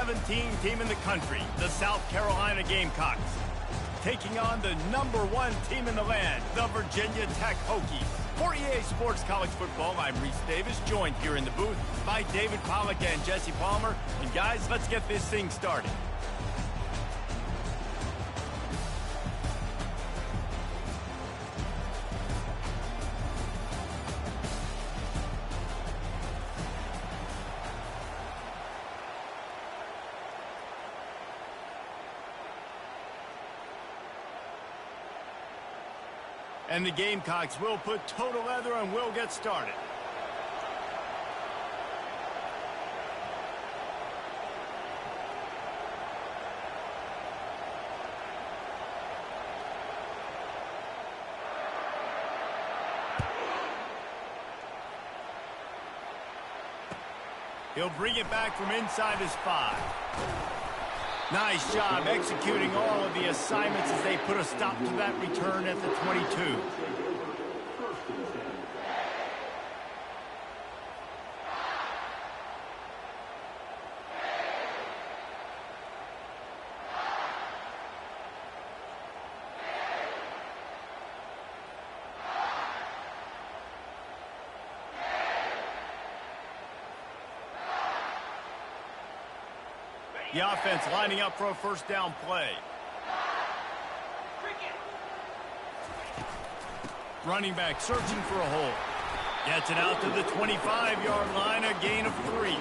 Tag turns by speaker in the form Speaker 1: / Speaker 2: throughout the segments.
Speaker 1: 17 team in the country, the South Carolina Gamecocks, taking on the #1 team in the land, the Virginia Tech Hokies. For EA Sports College Football, I'm Reese Davis, joined here in the booth by David Pollack and Jesse Palmer. And guys, let's get this thing started. And the Gamecocks will put total leather and we'll get started. He'll bring it back from inside his 5. Nice job executing all of the assignments as they put a stop to that return at the 22. The offense lining up for a first down play. Running back searching for a hole. Gets it out to the 25-yard line, a gain of 3.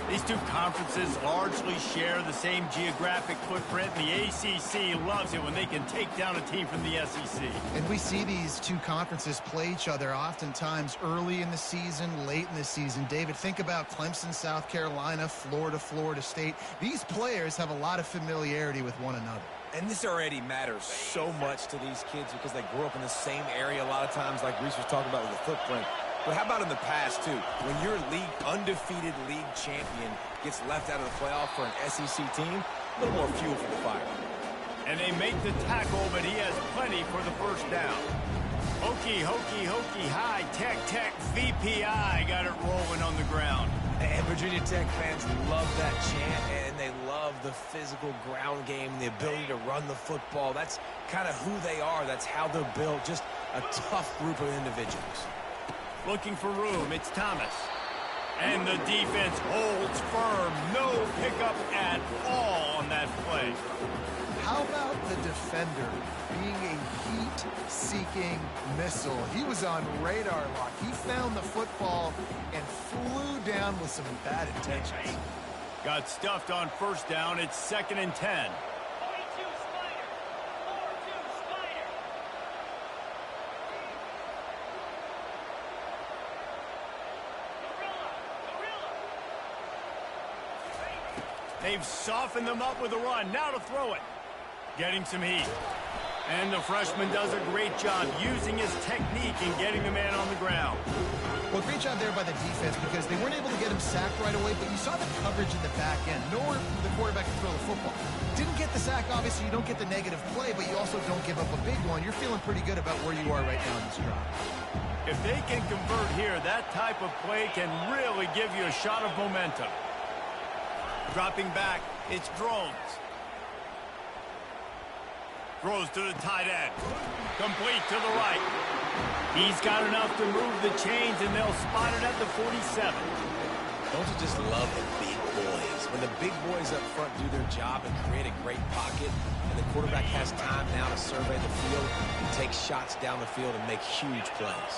Speaker 1: These two conferences largely share the same geographic footprint, and the ACC loves it when they can take down a team from the SEC.
Speaker 2: And we see these two conferences play each other oftentimes early in the season, late in the season. David, think about Clemson, South Carolina, Florida, Florida State. These players have a lot of familiarity with one another.
Speaker 3: And this already matters so much to these kids because they grew up in the same area a lot of times, like Reese was talking about with the footprint. But how about in the past, too? When your undefeated league champion gets left out of the playoff for an SEC team, a little more fuel for the fire.
Speaker 1: And they make the tackle, but he has plenty for the first down. Hokey, hokey, hokey, high, tech, tech, VPI got it rolling on the ground.
Speaker 3: And Virginia Tech fans love that chant, and they love the physical ground game, the ability to run the football. That's kind of who they are. That's how they're built. Just a tough group of individuals.
Speaker 1: Looking for room, it's Thomas. And the defense holds firm. No pickup at all on that play.
Speaker 2: How about the defender being a heat-seeking missile? He was on radar lock. He found the football and flew down with some bad intentions.
Speaker 1: Got stuffed on first down. It's 2nd and 10. They've softened them up with a run. Now to throw it. Getting some heat. And the freshman does a great job using his technique and getting the man on the ground.
Speaker 2: Well, great job there by the defense because they weren't able to get him sacked right away, but you saw the coverage in the back end. Nowhere the quarterback could throw the football. Didn't get the sack, obviously. You don't get the negative play, but you also don't give up a big one. You're feeling pretty good about where you are right now in this drive.
Speaker 1: If they can convert here, that type of play can really give you a shot of momentum. Dropping back, it's Drones. Throws to the tight end. Complete to the right. He's got enough to move the chains, and they'll spot it at the 47.
Speaker 3: Don't you just love the big boys? When the big boys up front do their job and create a great pocket, and the quarterback has time now to survey the field and take shots down the field and make huge plays.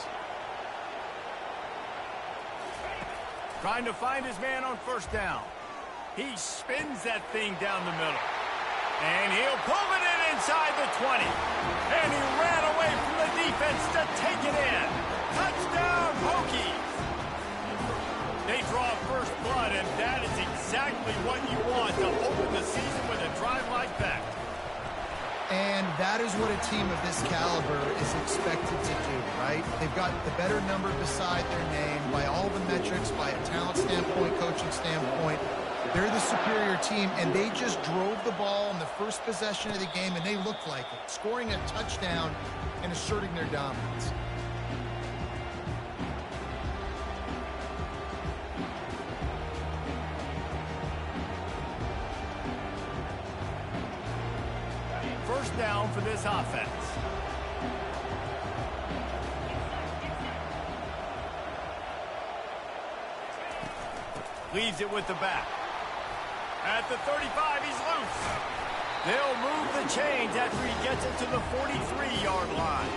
Speaker 1: Trying to find his man on first down. He spins that thing down the middle. And he'll pull it in inside the 20. And he ran away from the defense to take it in. Touchdown, Hokies. They draw first blood, and that is exactly what you want to open the season with a drive like that.
Speaker 2: And that is what a team of this caliber is expected to do, right? They've got the better number beside their name by all the metrics, by a talent standpoint, coaching standpoint. They're the superior team, and they just drove the ball in the first possession of the game, and they looked like it, scoring a touchdown and asserting their dominance.
Speaker 1: first down for this offense. Leaves it with the back. At the 35, he's loose. They'll move the chains after he gets it to the 43-yard line.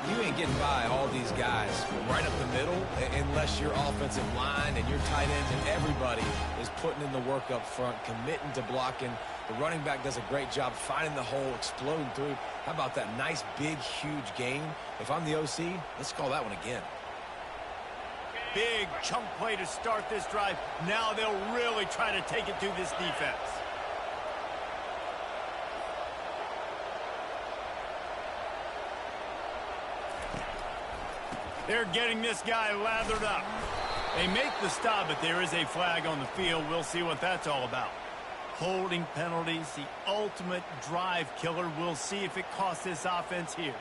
Speaker 3: You ain't getting by all these guys right up the middle unless your offensive line and your tight ends and everybody is putting in the work up front, committing to blocking. The running back does a great job finding the hole, exploding through. How about that nice, big, huge gain? If I'm the OC, let's call that one again.
Speaker 1: Big chunk play to start this drive. Now they'll really try to take it to this defense. They're getting this guy lathered up. They make the stop, but there is a flag on the field. We'll see what that's all about. Holding penalties, the ultimate drive killer. We'll see if it costs this offense here.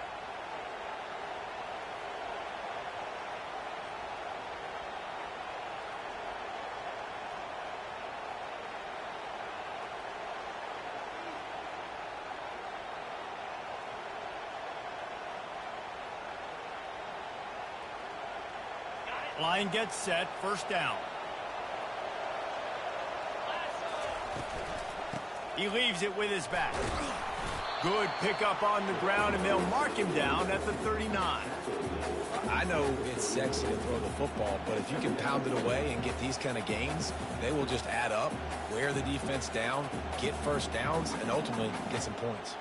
Speaker 1: Line gets set, first down. He leaves it with his back. Good pickup on the ground, and they'll mark him down at the 39.
Speaker 3: I know it's sexy to throw the football, but if you can pound it away and get these kind of gains, they will just add up, wear the defense down, get first downs, and ultimately get some points.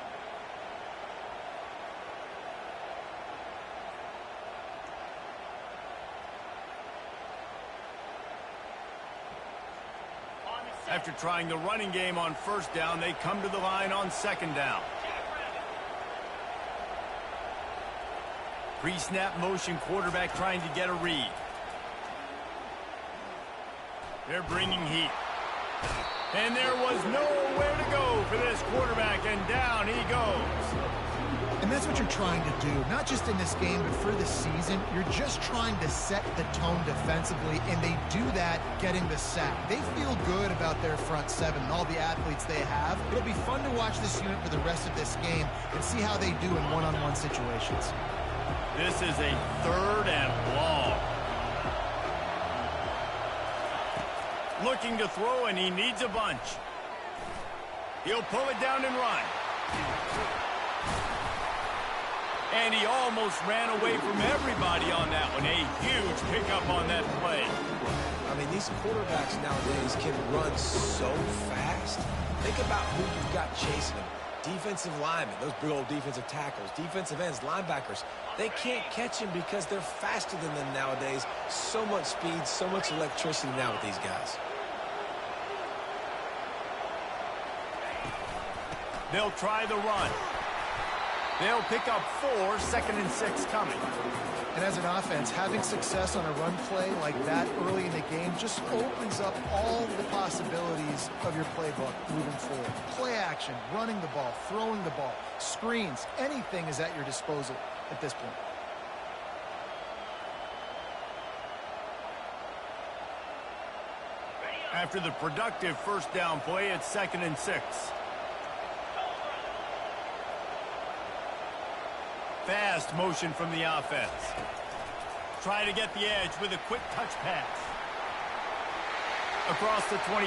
Speaker 1: After trying the running game on first down, they come to the line on second down. Pre-snap motion, quarterback trying to get a read. They're bringing heat. And there was nowhere to go for this quarterback, and down he goes.
Speaker 2: And that's what you're trying to do, not just in this game, but for the season. You're just trying to set the tone defensively, and they do that getting the sack. They feel good about their front seven and all the athletes they have. It'll be fun to watch this unit for the rest of this game and see how they do in one-on-one situations.
Speaker 1: This is a third and long. Looking to throw, and he needs a bunch. He'll pull it down and run. And he almost ran away from everybody on that one. A huge pickup on that play.
Speaker 3: I mean, these quarterbacks nowadays can run so fast. Think about who you've got chasing them. Defensive linemen, those big old defensive tackles, defensive ends, linebackers. They can't catch him because they're faster than them nowadays. So much speed, so much electricity now with these guys.
Speaker 1: They'll try the run. They'll pick up 4, second and 6 coming.
Speaker 2: And as an offense, having success on a run play like that early in the game just opens up all the possibilities of your playbook moving forward. Play action, running the ball, throwing the ball, screens, anything is at your disposal at this point.
Speaker 1: After the productive first down play, it's second and 6. Fast motion from the offense. Try to get the edge with a quick touch pass. Across the 25.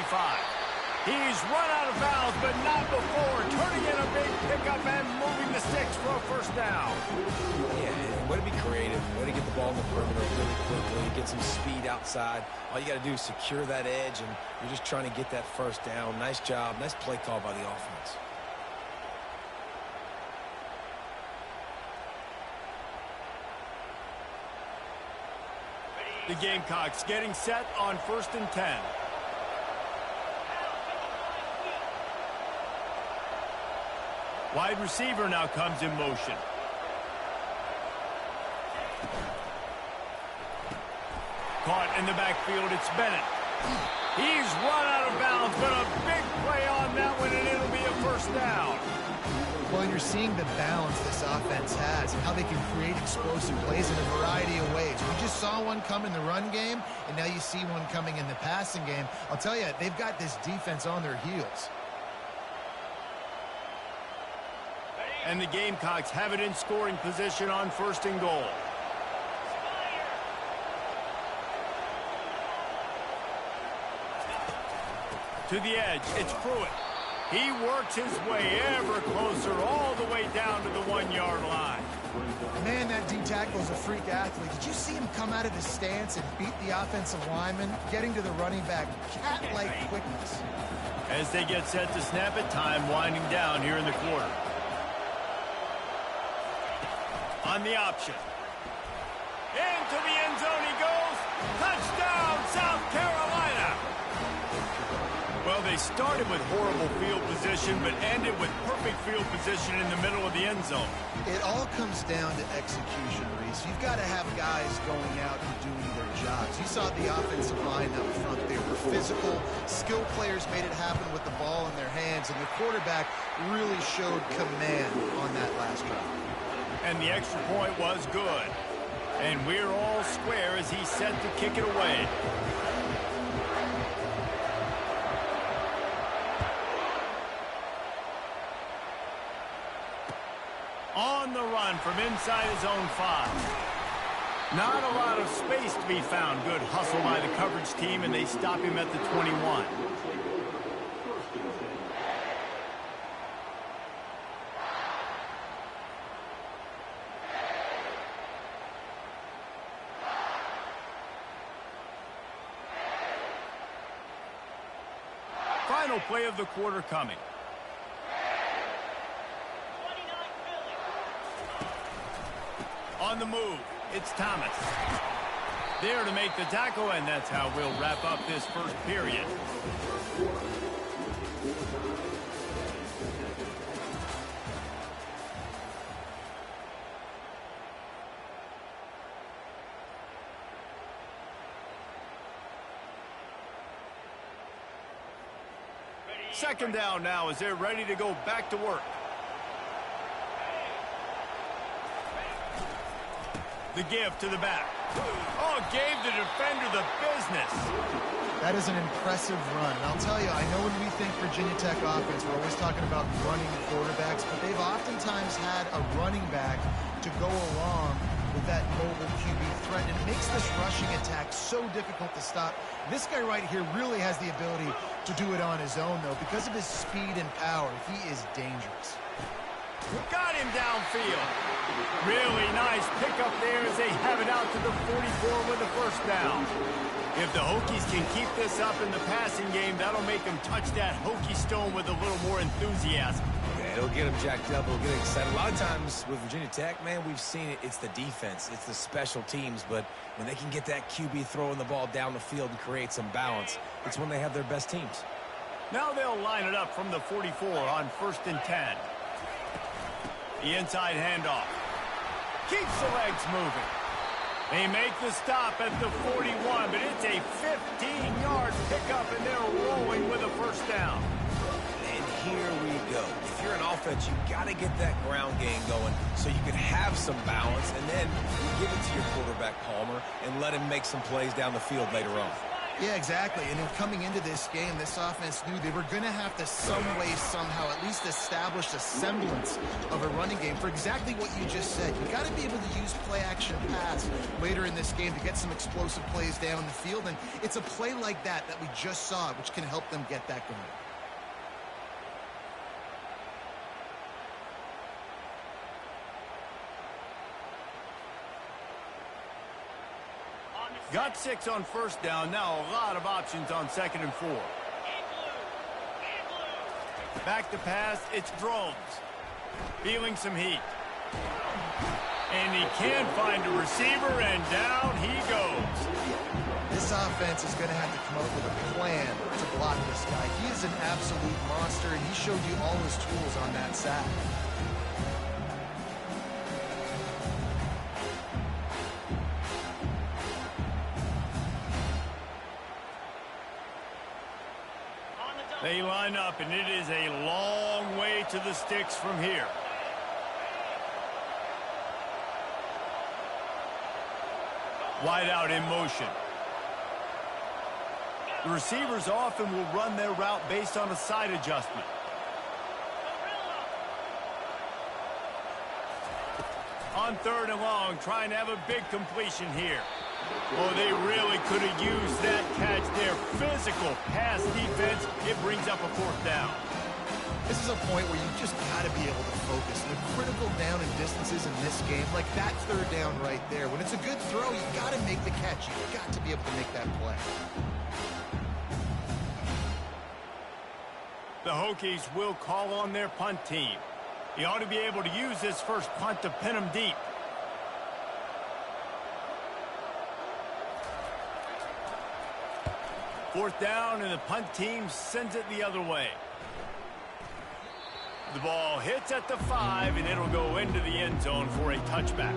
Speaker 1: He's run out of bounds, but not before. Turning in a big pickup and moving the sticks for a first down.
Speaker 3: Yeah, way to be creative. Way to get the ball in the perimeter really quickly. Get some speed outside. All you got to do is secure that edge, and you're just trying to get that first down. Nice job. Nice play call by the offense.
Speaker 1: The Gamecocks getting set on first and 10. Wide receiver now comes in motion. Caught in the backfield, it's Bennett. He's run out of bounds, but a big play on that one, and it'll be a first down.
Speaker 2: Well, you're seeing the balance this offense has and how they can create explosive plays in a variety of ways. We just saw one come in the run game, and now you see one coming in the passing game. I'll tell you, they've got this defense on their heels.
Speaker 1: And the Gamecocks have it in scoring position on 1st and goal. To the edge, it's Pruitt. He works his way ever closer all the way down to the 1-yard line.
Speaker 2: Man, that D-tackle is a freak athlete. Did you see him come out of his stance and beat the offensive lineman, getting to the running back, cat-like quickness?
Speaker 1: As they get set to snap it, time winding down here in the quarter. On the option. Into the end zone he goes. Touchdown, South Carolina. Well, they started with horrible field position, but ended with perfect field position in the middle of the end zone.
Speaker 2: It all comes down to execution, Reese. You've got to have guys going out and doing their jobs. You saw the offensive line up front. They were physical. Skilled players made it happen with the ball in their hands, and the quarterback really showed command on that last drive.
Speaker 1: And the extra point was good. And we're all square as he's set to kick it away. On the run from inside his own 5. Not a lot of space to be found. Good hustle by the coverage team, and they stop him at the 21. Final play of the quarter coming. On the move, it's Thomas. There to make the tackle, and that's how we'll wrap up this first period. Second down now as they're ready to go back to work. The give to the back. Oh, gave the defender the business.
Speaker 2: That is an impressive run. And I'll tell you, I know when we think Virginia Tech offense, we're always talking about running quarterbacks, but they've oftentimes had a running back to go along with that mobile QB threat, and it makes this rushing attack so difficult to stop. This guy right here really has the ability to do it on his own, though. Because of his speed and power, he is dangerous.
Speaker 1: Got him downfield. Really nice pickup there as they have it out to the 44 with the first down. If the Hokies can keep this up in the passing game, that'll make them touch that Hokie stone with a little more enthusiasm.
Speaker 3: Yeah, it'll get them jacked up. It'll get them excited. A lot of times with Virginia Tech, man, we've seen it. It's the defense. It's the special teams. But when they can get that QB throwing the ball down the field and create some balance, it's when they have their best teams.
Speaker 1: Now they'll line it up from the 44 on 1st and 10. The inside handoff. Keeps the legs moving. They make the stop at the 41, but it's a 15-yard pickup, and they're rolling with a first down.
Speaker 3: And here we go. If you're an offense, you got to get that ground game going so you can have some balance, and then you give it to your quarterback, Palmer, and let him make some plays down the field later on.
Speaker 2: Yeah, exactly. And in coming into this game, this offense knew they were going to have to some way, somehow, at least establish a semblance of a running game for exactly what you just said. You got to be able to use play-action pass later in this game to get some explosive plays down the field. And it's a play like that we just saw, which can help them get that going.
Speaker 1: Got 6 on first down. Now a lot of options on 2nd and 4. Back to pass. It's Drones. Feeling some heat. And he can find a receiver, and down he goes.
Speaker 2: This offense is going to have to come up with a plan to block this guy. He is an absolute monster, and he showed you all his tools on that sack.
Speaker 1: They line up, and it is a long way to the sticks from here. Wide out in motion. The receivers often will run their route based on a side adjustment. On 3rd and long, trying to have a big completion here. Oh, they really could have used that catch there. Physical pass defense. It brings up a 4th down.
Speaker 2: This is a point where you just got to be able to focus. The critical down and distances in this game, like that 3rd down right there. When it's a good throw, you got to make the catch. You got to be able to make that play.
Speaker 1: The Hokies will call on their punt team. He ought to be able to use this first punt to pin them deep. Fourth down, and the punt team sends it the other way. The ball hits at the 5, and it'll go into the end zone for a touchback.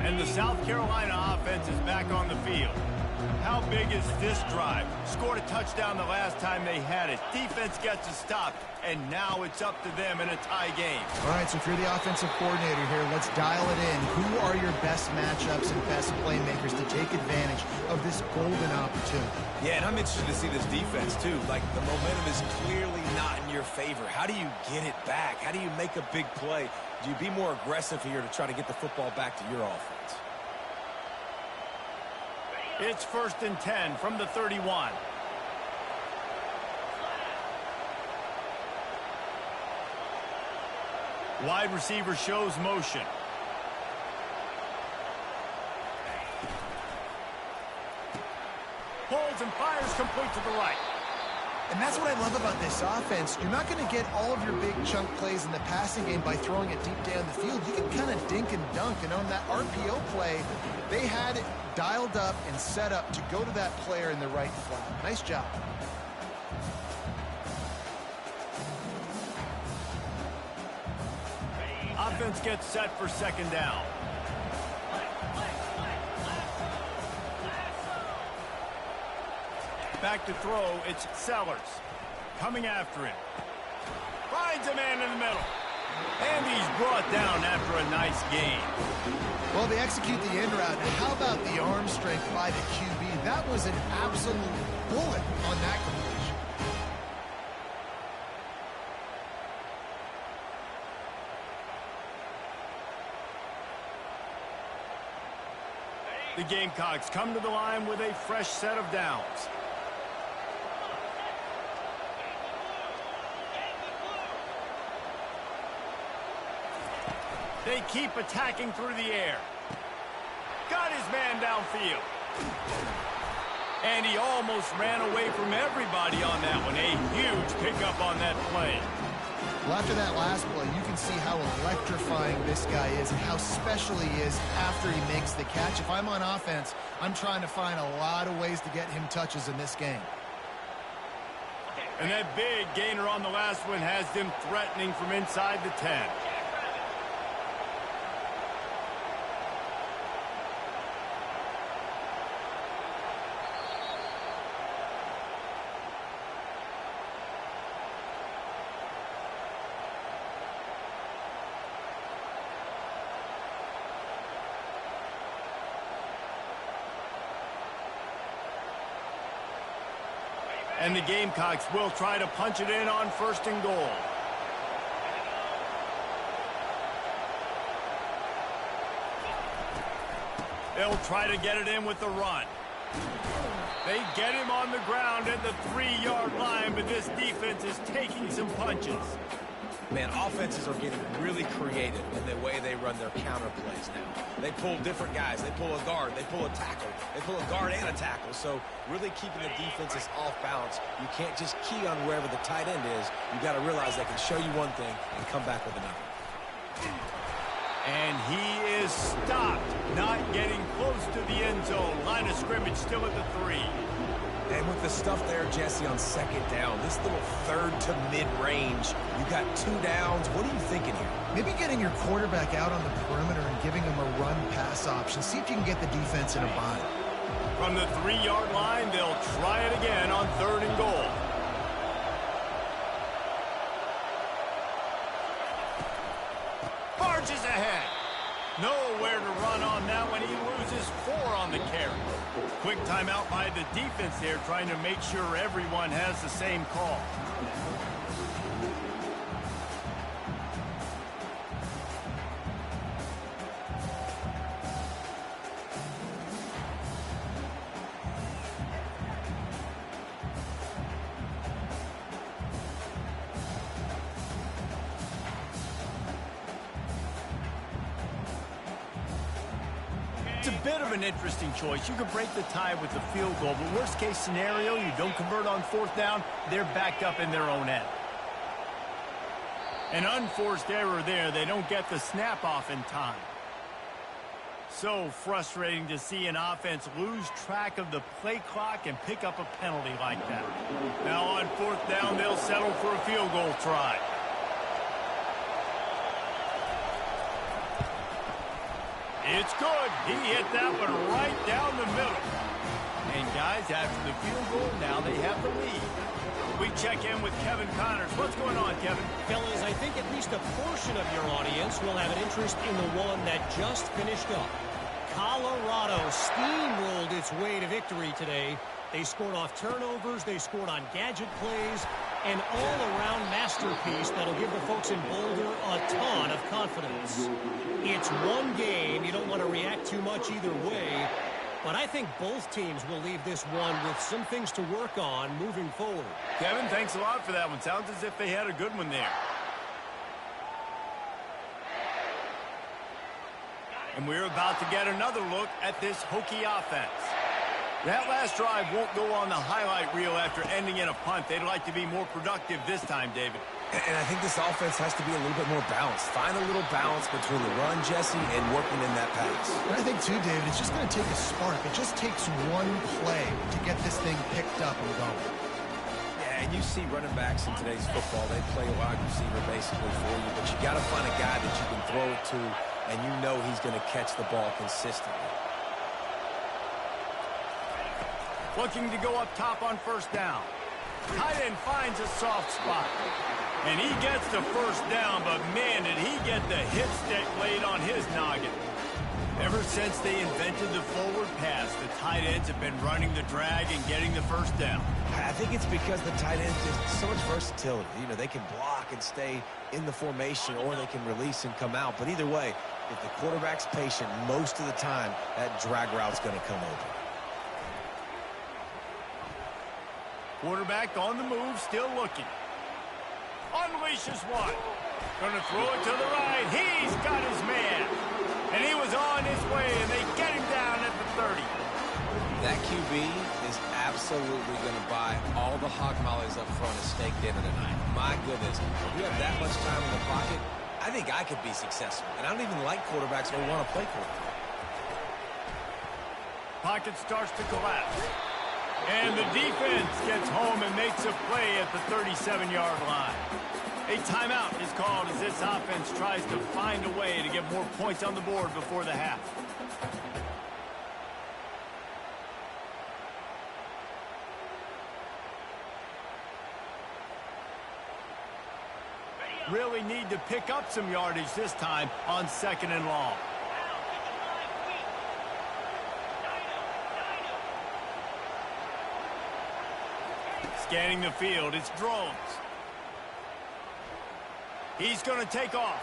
Speaker 1: And the South Carolina offense is back on the field. How big is this drive? Scored a touchdown the last time they had it. Defense gets a stop, and now it's up to them in a tie game.
Speaker 2: All right, so if you're the offensive coordinator here, let's dial it in. Who are your best matchups and best playmakers to take advantage of this golden opportunity?
Speaker 3: Yeah, and I'm interested to see this defense, too. Like, the momentum is clearly not in your favor. How do you get it back? How do you make a big play? Do you be more aggressive here to try to get the football back to your offense?
Speaker 1: It's 1st and 10 from the 31. Wide receiver shows motion. Pulls and fires complete to the right.
Speaker 2: And that's what I love about this offense. You're not going to get all of your big chunk plays in the passing game by throwing it deep down the field. You can kind of dink and dunk. And on that RPO play, they had it dialed up and set up to go to that player in the right flat. Nice job.
Speaker 1: Offense gets set for 2nd down. Back to throw, it's Sellers. Coming after him. Finds a man in the middle. And he's brought down after a nice gain.
Speaker 2: Well, they execute the end route. How about the arm strength by the QB? That was an absolute bullet on that completion.
Speaker 1: The Gamecocks come to the line with a fresh set of downs. They keep attacking through the air. Got his man downfield. And he almost ran away from everybody on that one. A huge pickup on that play.
Speaker 2: Well, after that last play, you can see how electrifying this guy is and how special he is after he makes the catch. If I'm on offense, I'm trying to find a lot of ways to get him touches in this game.
Speaker 1: And that big gainer on the last one has them threatening from inside the 10. And the Gamecocks will try to punch it in on 1st and goal. They'll try to get it in with the run. They get him on the ground at the 3-yard line, but this defense is taking some punches.
Speaker 3: Man, offenses are getting really creative in the way they run their counter plays now. They pull different guys. They pull a guard. They pull a tackle. They pull a guard and a tackle. So really keeping the defenses off balance. You can't just key on wherever the tight end is. You got to realize they can show you one thing and come back with another.
Speaker 1: And he is stopped, not getting close to the end zone. Line of scrimmage still at the 3.
Speaker 3: And with the stuff there, Jesse, on 2nd down, this little 3rd to mid-range, you got 2 downs. What are you thinking here?
Speaker 2: Maybe getting your quarterback out on the perimeter and giving him a run-pass option. See if you can get the defense in a bind.
Speaker 1: From the 3-yard line, they'll try it again on 3rd and goal. Punches ahead. Nowhere to run on that one. He loses 4 on the carry. Quick timeout by the defense there, trying to make sure everyone has the same call. It's a bit of an interesting choice. You could break the tie with the field goal, but worst case scenario, you don't convert on 4th down, they're backed up in their own end. An unforced error there. They don't get the snap off in time. So frustrating to see an offense lose track of the play clock and pick up a penalty like that. Now on 4th down, they'll settle for a field goal try. It's good. He hit that one right down the middle. And guys, after the field goal, now they have the lead. We check in with Kevin Connors. What's going on, Kevin?
Speaker 4: Fellas, I think at least a portion of your audience will have an interest in the one that just finished up. Colorado steamrolled its way to victory today. They scored off turnovers, they scored on gadget plays, an all-around masterpiece that'll give the folks in Boulder a ton of confidence. It's one game. You don't want to react too much either way, but I think both teams will leave this one with some things to work on moving forward.
Speaker 1: Kevin, thanks a lot for that one. Sounds as if they had a good one there. And we're about to get another look at this Hokie offense. That last drive won't go on the highlight reel after ending in a punt. They'd like to be more productive this time, David.
Speaker 3: And I think this offense has to be a little bit more balanced. Find a little balance between the run, Jesse, and working in that pass.
Speaker 2: And I think, too, David, it's just going to take a spark. It just takes one play to get this thing picked up and going.
Speaker 3: Yeah, and you see running backs in today's football, they play a wide receiver basically for you, but you got to find a guy that you can throw it to, and you know he's going to catch the ball consistently.
Speaker 1: Looking to go up top on 1st down. Tight end finds a soft spot. And he gets the 1st down, but man, did he get the hit stick laid on his noggin. Ever since they invented the forward pass, the tight ends have been running the drag and getting the 1st down.
Speaker 3: I think it's because the tight ends have so much versatility. You know, they can block and stay in the formation, or they can release and come out. But either way, if the quarterback's patient, most of the time, that drag route's going to come open.
Speaker 1: Quarterback on the move, still looking. Unleashes one. Gonna throw it to the right. He's got his man. And he was on his way, and they get him down at the 30.
Speaker 3: That QB is absolutely going to buy all the hog mollies up front at steak dinner tonight. My goodness. If you have that much time in the pocket, I think I could be successful. And I don't even like quarterbacks who want to play quarterback.
Speaker 1: Pocket starts to collapse. And the defense gets home and makes a play at the 37-yard line. A timeout is called as this offense tries to find a way to get more points on the board before the half. Really need to pick up some yardage this time on 2nd and long. Scanning the field, it's drones. He's going to take off.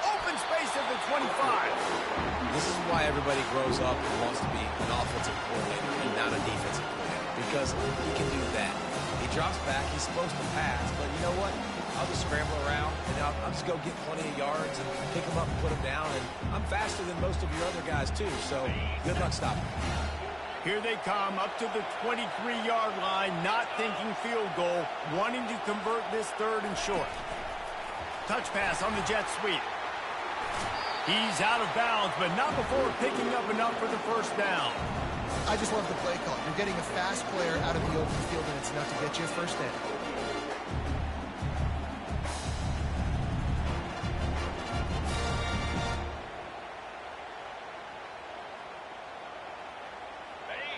Speaker 1: Open space at the 25.
Speaker 3: This is why everybody grows up and wants to be an offensive coordinator and not a defensive coordinator, because he can do that. He drops back, he's supposed to pass, but you know what? I'll just scramble around, and I'll just go get plenty of yards and pick them up and put them down, and I'm faster than most of your other guys, too, so good luck stopping.
Speaker 1: Here they come up to the 23-yard line, not thinking field goal, wanting to convert this 3rd and short. Touch pass on the jet sweep. He's out of bounds, but not before picking up enough for the 1st down.
Speaker 2: I just love the play call. You're getting a fast player out of the open field, and it's enough to get you a 1st down.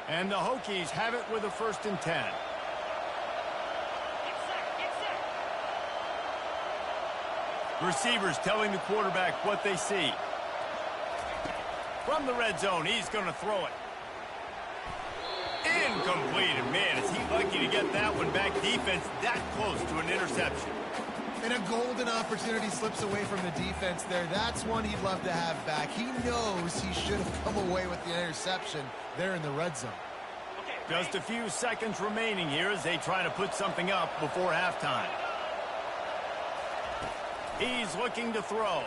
Speaker 1: And the Hokies have it with a 1st and 10. Receivers telling the quarterback what they see. From the red zone, he's going to throw it. Incomplete. And man, is he lucky to get that one back. Defense that close to an interception.
Speaker 2: And a golden opportunity slips away from the defense there. That's one he'd love to have back. He knows he should have come away with the interception there in the red zone.
Speaker 1: Just a few seconds remaining here as they try to put something up before halftime. He's looking to throw.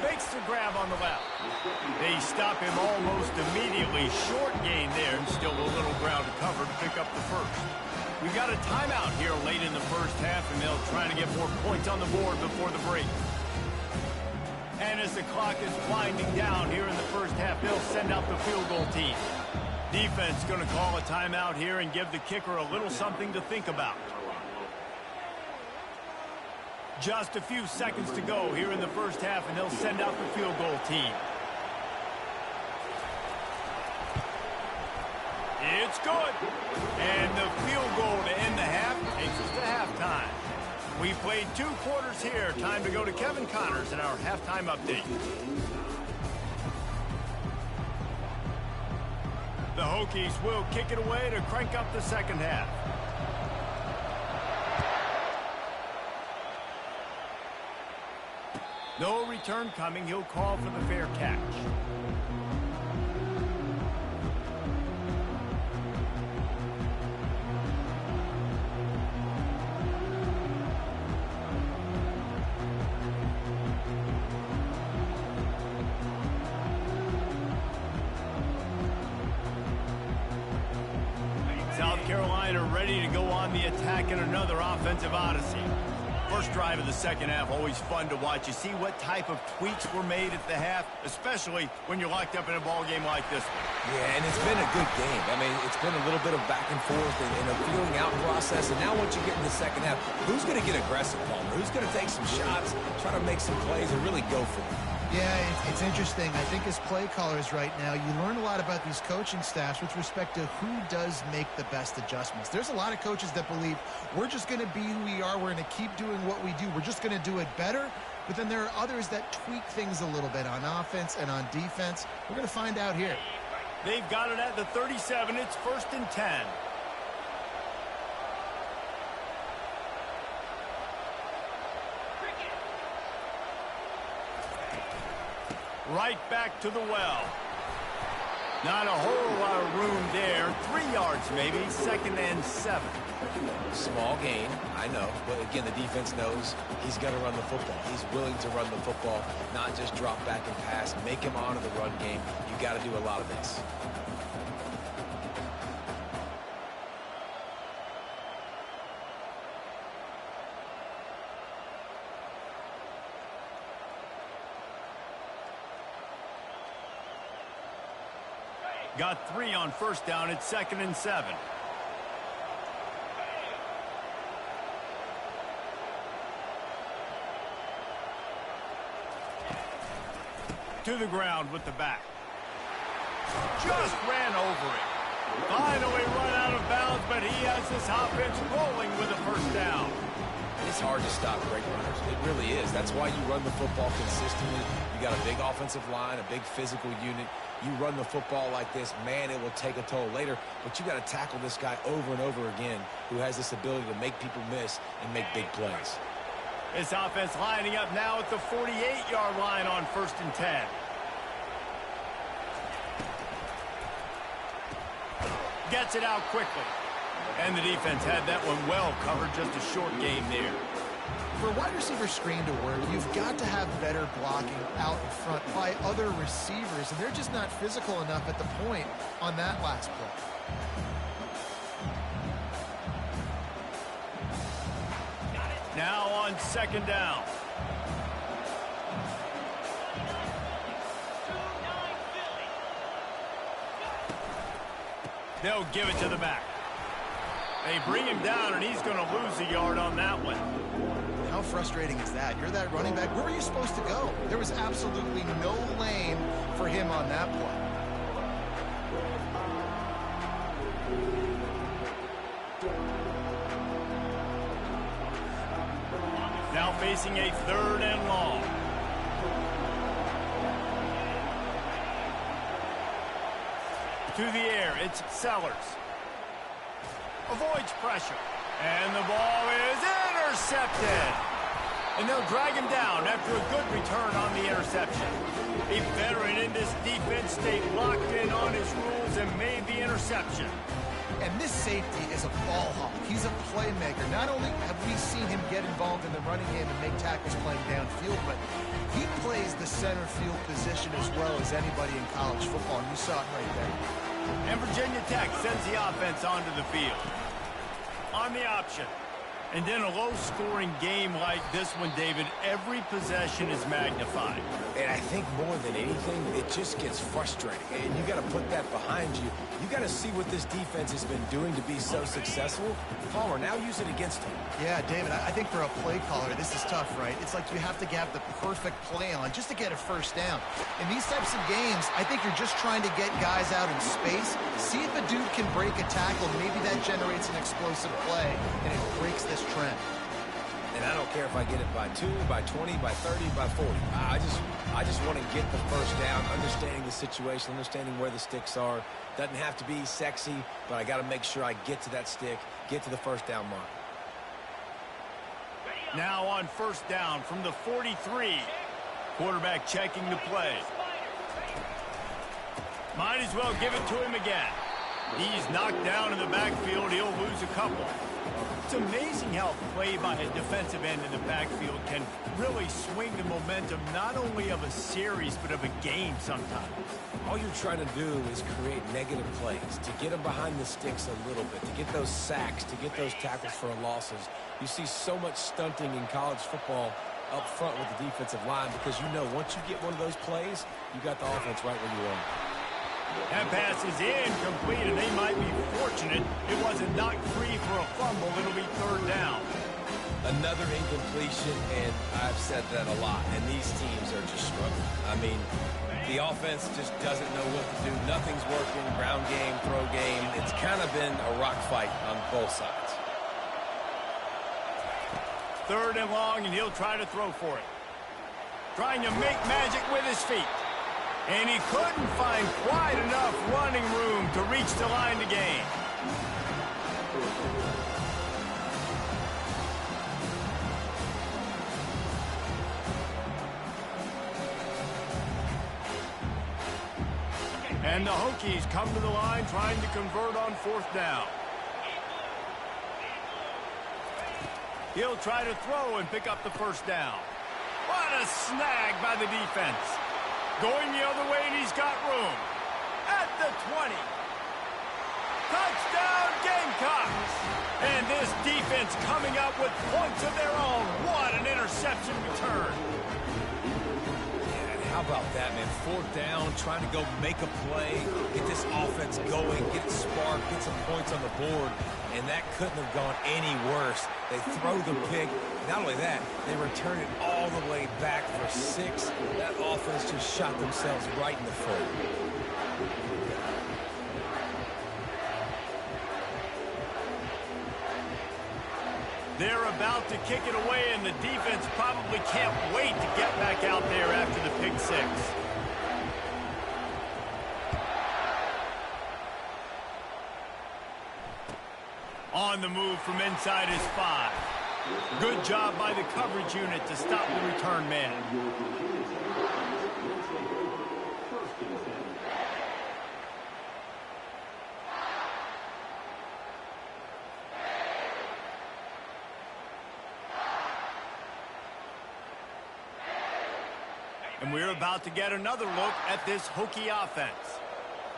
Speaker 1: Makes the grab on the left. They stop him almost immediately. Short gain there and still a little ground to cover to pick up the first. We've got a timeout here late in the first half, and they'll try to get more points on the board before the break. And as the clock is winding down here in the first half, they'll send out the field goal team. Defense going to call a timeout here and give the kicker a little something to think about. Just a few seconds to go here in the first half, and they'll send out the field goal team. It's good. And the field goal to end the half takes us to halftime. We played 2 quarters here. Time to go to Kevin Connors in our halftime update. The Hokies will kick it away to crank up the second half. No return coming. He'll call for the fair catch. South Carolina ready to go on the attack in another offensive odyssey. First drive of the second half, always fun to watch. You see what type of tweaks were made at the half, especially when you're locked up in a ball game like this one.
Speaker 3: Yeah, and it's been a good game. I mean, it's been a little bit of back and forth and a feeling out process. And now once you get in the second half, who's going to get aggressive, Palmer? Who's going to take some shots, try to make some plays, and really go for it?
Speaker 2: Yeah, it's interesting. I think as play callers right now, you learn a lot about these coaching staffs with respect to who does make the best adjustments. There's a lot of coaches that believe we're just going to be who we are. We're going to keep doing what we do. We're just going to do it better. But then there are others that tweak things a little bit on offense and on defense. We're going to find out here.
Speaker 1: They've got it at the 37. It's 1st and 10. Right back to the well. Not a whole lot of room there. 3 yards maybe. 2nd and 7.
Speaker 3: Small gain, I know. But again, the defense knows he's got to run the football. He's willing to run the football, not just drop back and pass. Make him honor the run game. You got to do a lot of this.
Speaker 1: Got 3 on first down. It's 2nd and 7. To the ground with the back. Just ran over it. Finally run out of bounds, but he has this offense rolling with a first down.
Speaker 3: It's hard to stop great runners. It really is. That's why you run the football consistently. You got a big offensive line, a big physical unit. You run the football like this, man, it will take a toll later. But you got to tackle this guy over and over again who has this ability to make people miss and make big plays.
Speaker 1: This offense lining up now at the 48-yard line on 1st and 10. Gets it out quickly. And the defense had that one well covered, just a short game there.
Speaker 2: For a wide receiver screen to work, you've got to have better blocking out in front by other receivers, and they're just not physical enough at the point on that last play.
Speaker 1: Now on 2nd down. They'll give it to the back. They bring him down, and he's going to lose a yard on that one.
Speaker 2: How frustrating is that? You're that running back. Where were you supposed to go? There was absolutely no lane for him on that play.
Speaker 1: facing a 3rd and long. To the air, it's Sellers. Avoids pressure. And the ball is intercepted. And they'll drag him down after a good return on the interception. A veteran in this defense stayed locked in on his rules and made the interception.
Speaker 2: And this safety is a ball hawk. He's a playmaker. Not only have we seen him get involved in the running game and make tackles playing downfield, but he plays the center field position as well as anybody in college football, and you saw it right there.
Speaker 1: And Virginia Tech sends the offense onto the field. On the option. And in a low-scoring game like this one, David, every possession is magnified.
Speaker 3: And I think more than anything, it just gets frustrating. And you got to put that behind you. You got to see what this defense has been doing to be so successful. Palmer, now use it against him.
Speaker 2: Yeah, David, I think for a play caller, this is tough, right? It's like you have to have the perfect play on just to get a first down. In these types of games, I think you're just trying to get guys out in space, see if a dude can break a tackle. Maybe that generates an explosive play, and it breaks this trend.
Speaker 3: And I don't care if I get it by 2, by 20, by 30, by 40. I just want to get the first down, understanding the situation, understanding where the sticks are. Doesn't have to be sexy, but I got to make sure I get to that stick, get to the first down mark.
Speaker 1: Now on first down from the 43. Quarterback checking the play. Might as well give it to him again. He's knocked down in the backfield. He'll lose a couple. It's amazing how play by a defensive end in the backfield can really swing the momentum not only of a series but of a game sometimes.
Speaker 3: All you're trying to do is create negative plays, to get them behind the sticks a little bit, to get those sacks, to get those tackles for losses. You see so much stunting in college football up front with the defensive line because you know once you get one of those plays, you got the offense right where you want.
Speaker 1: That pass is incomplete, and they might be fortunate it wasn't knocked free for a fumble. It'll be 3rd down.
Speaker 3: Another incompletion, and I've said that a lot, and these teams are just struggling. I mean, the offense just doesn't know what to do. Nothing's working. Ground game, throw game. It's kind of been a rock fight on both sides.
Speaker 1: 3rd and long, and he'll try to throw for it. Trying to make magic with his feet. And he couldn't find quite enough running room to reach the line to gain. And the Hokies come to the line trying to convert on 4th down. He'll try to throw and pick up the first down. What a snag by the defense. Going the other way, and he's got room. At the 20. Touchdown, Gamecocks! And this defense coming up with points of their own. What an interception return.
Speaker 3: Yeah, and how about that, man? 4th down, trying to go make a play, get this offense going, get it sparked, get some points on the board. And that couldn't have gone any worse. They throw the pick. Not only that, they return it all the way back for 6. That offense just shot themselves right in the foot.
Speaker 1: They're about to kick it away, and the defense probably can't wait to get back out there after the pick 6. On the move from inside his 5. Good job by the coverage unit to stop the return man. And we're about to get another look at this Hokie offense.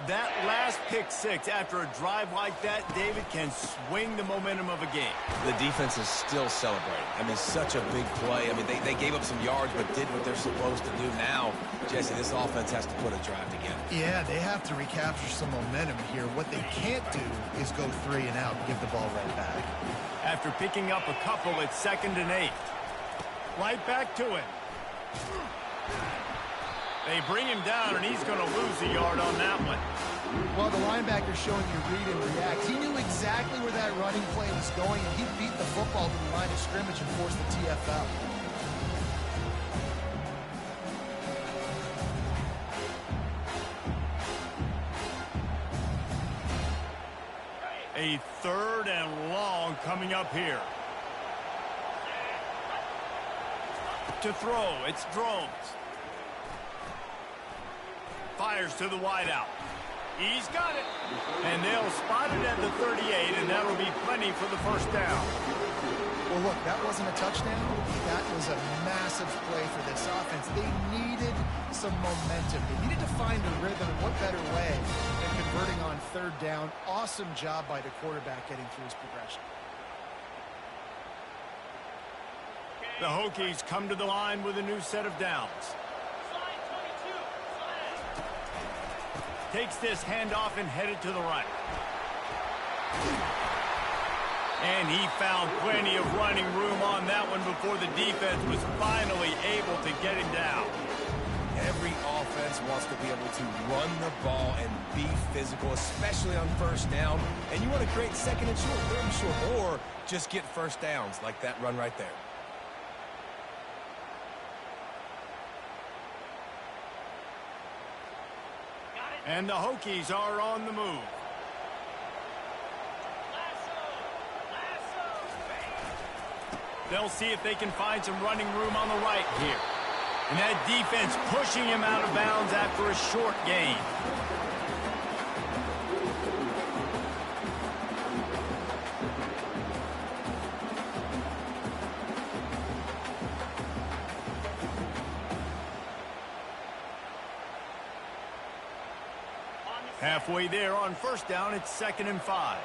Speaker 1: That last pick 6 after a drive like that, David, can swing the momentum of a game.
Speaker 3: The defense is still celebrating. I mean, such a big play. I mean, they gave up some yards but did what they're supposed to do. Now, Jesse, this offense has to put a drive together.
Speaker 2: Yeah, they have to recapture some momentum here. What they can't do is go 3 and out and give the ball right back.
Speaker 1: After picking up a couple, it's 2nd and 8. Right back to it. They bring him down, and he's going to lose a yard on that one.
Speaker 2: Well, the linebacker's showing you read and react. He knew exactly where that running play was going, and he beat the football to the line of scrimmage and forced the TFL.
Speaker 1: A 3rd and long coming up here. To throw, it's Drones. Fires to the wideout. He's got it. And they'll spot it at the 38, and that'll be plenty for the first down.
Speaker 2: Well, look, that wasn't a touchdown. That was a massive play for this offense. They needed some momentum. They needed to find a rhythm, and what better way than converting on 3rd down. Awesome job by the quarterback getting through his progression.
Speaker 1: The Hokies come to the line with a new set of downs. Takes this handoff and headed to the right. And he found plenty of running room on that one before the defense was finally able to get him down.
Speaker 3: Every offense wants to be able to run the ball and be physical, especially on 1st down. And you want to create 2nd and short, 3rd and short, or just get 1st downs like that run right there.
Speaker 1: And the Hokies are on the move. They'll see if they can find some running room on the right here. And that defense pushing him out of bounds after a short gain. Halfway there on 1st down, it's 2nd and 5.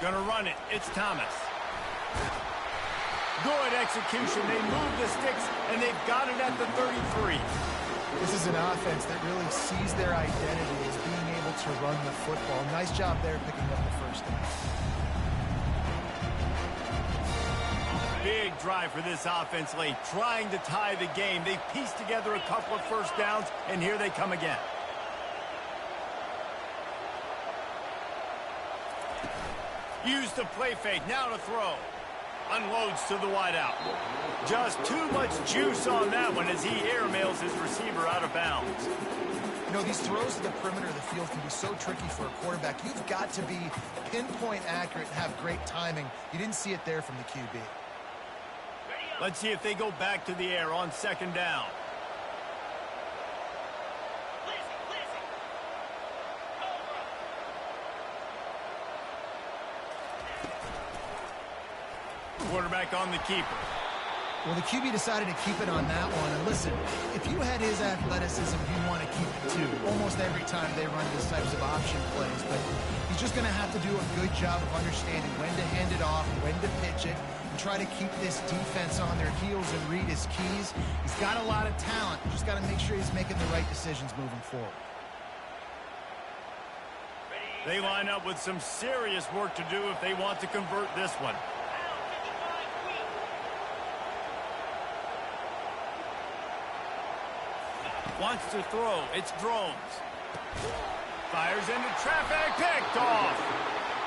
Speaker 1: Gonna run it. It's Thomas. Good execution. They move the sticks, and they've got it at the 33.
Speaker 2: This is an offense that really sees their identity as being able to run the football. Nice job there picking up the 1st down.
Speaker 1: Big drive for this offense late, trying to tie the game. They pieced together a couple of 1st downs, and here they come again. Use the play fake, now to throw. Unloads to the wideout. Just too much juice on that one as he airmails his receiver out of bounds.
Speaker 2: You know, these throws to the perimeter of the field can be so tricky for a quarterback. You've got to be pinpoint accurate and have great timing. You didn't see it there from the QB.
Speaker 1: Let's see if they go back to the air on 2nd down. Quarterback on the keeper.
Speaker 2: Well, the QB decided to keep it on that one. And listen, if you had his athleticism, you want to keep it too. Almost every time they run these types of option plays. But he's just going to have to do a good job of understanding when to hand it off, when to pitch it, and try to keep this defense on their heels and read his keys. He's got a lot of talent. Just got to make sure he's making the right decisions moving forward.
Speaker 1: They line up with some serious work to do if they want to convert this one. Wants to throw. It's Drones. Fires into traffic. Picked off.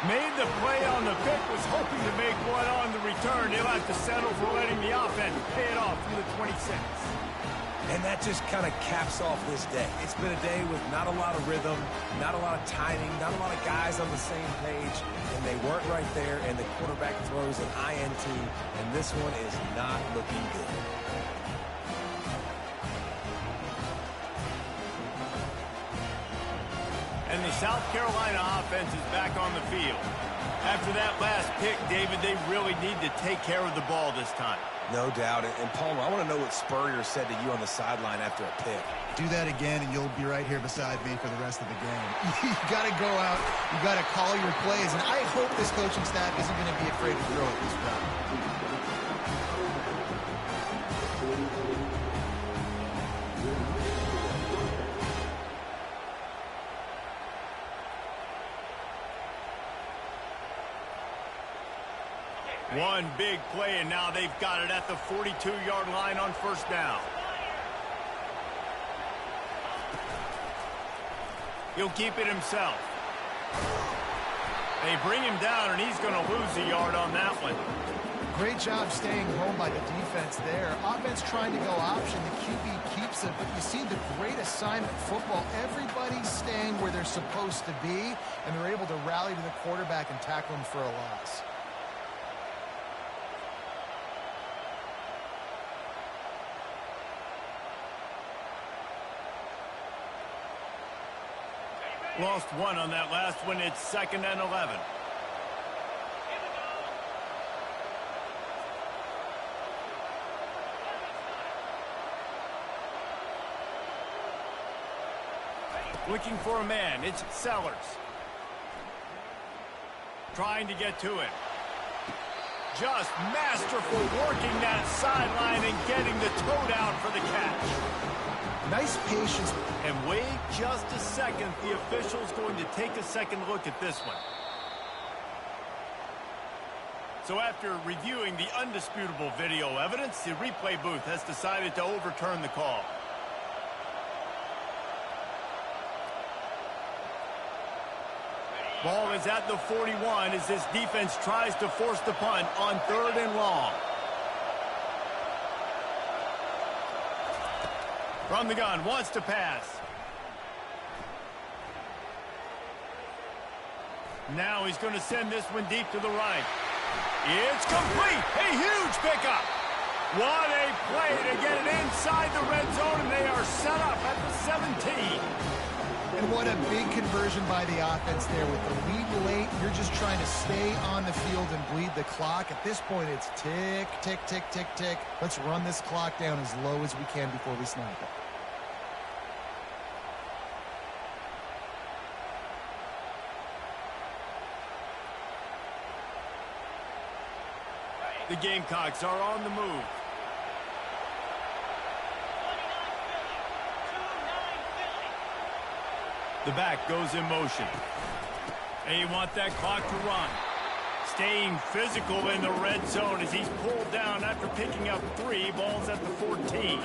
Speaker 1: Made the play on the pick. Was hoping to make one on the return. They'll have to settle for letting the offense pay it off from the 26.
Speaker 3: And that just kind of caps off this day. It's been a day with not a lot of rhythm, not a lot of timing, not a lot of guys on the same page, and they weren't right there, and the quarterback throws an INT, and this one is not looking good.
Speaker 1: And the South Carolina offense is back on the field. After that last pick, David, they really need to take care of the ball this time.
Speaker 3: No doubt. And Palmer, I want to know what Spurrier said to you on the sideline after a pick.
Speaker 2: Do that again, and you'll be right here beside me for the rest of the game. You got to go out. You got to call your plays, and I hope this coaching staff isn't going to be afraid to throw it this round.
Speaker 1: One big play, and now they've got it at the 42-yard line on first down. He'll keep it himself. They bring him down, and he's going to lose a yard on that one.
Speaker 2: Great job staying home by the defense there. Offense trying to go option. The QB keeps it, but you see the great assignment football. Everybody's staying where they're supposed to be, and they're able to rally to the quarterback and tackle him for a loss.
Speaker 1: Lost one on that last one. It's 2nd and 11. Looking for a man. It's Sellers. Trying to get to it. Just masterful working that sideline and getting the toe down for the catch.
Speaker 2: Nice patience.
Speaker 1: And wait just a second. The official's going to take a second look at this one. So after reviewing the undisputable video evidence, the replay booth has decided to overturn the call. Ball is at the 41 as this defense tries to force the punt on 3rd and long. From the gun, wants to pass. Now he's going to send this one deep to the right. It's complete. A huge pickup. What a play to get it inside the red zone, and they are set up at the 17.
Speaker 2: And what a big conversion by the offense there. With the lead late, you're just trying to stay on the field and bleed the clock. At this point, it's tick, tick, tick, tick, tick. Let's run this clock down as low as we can before we snap it.
Speaker 1: The Gamecocks are on the move. The back goes in motion. They want that clock to run. Staying physical in the red zone as he's pulled down after picking up 3 balls at the 14.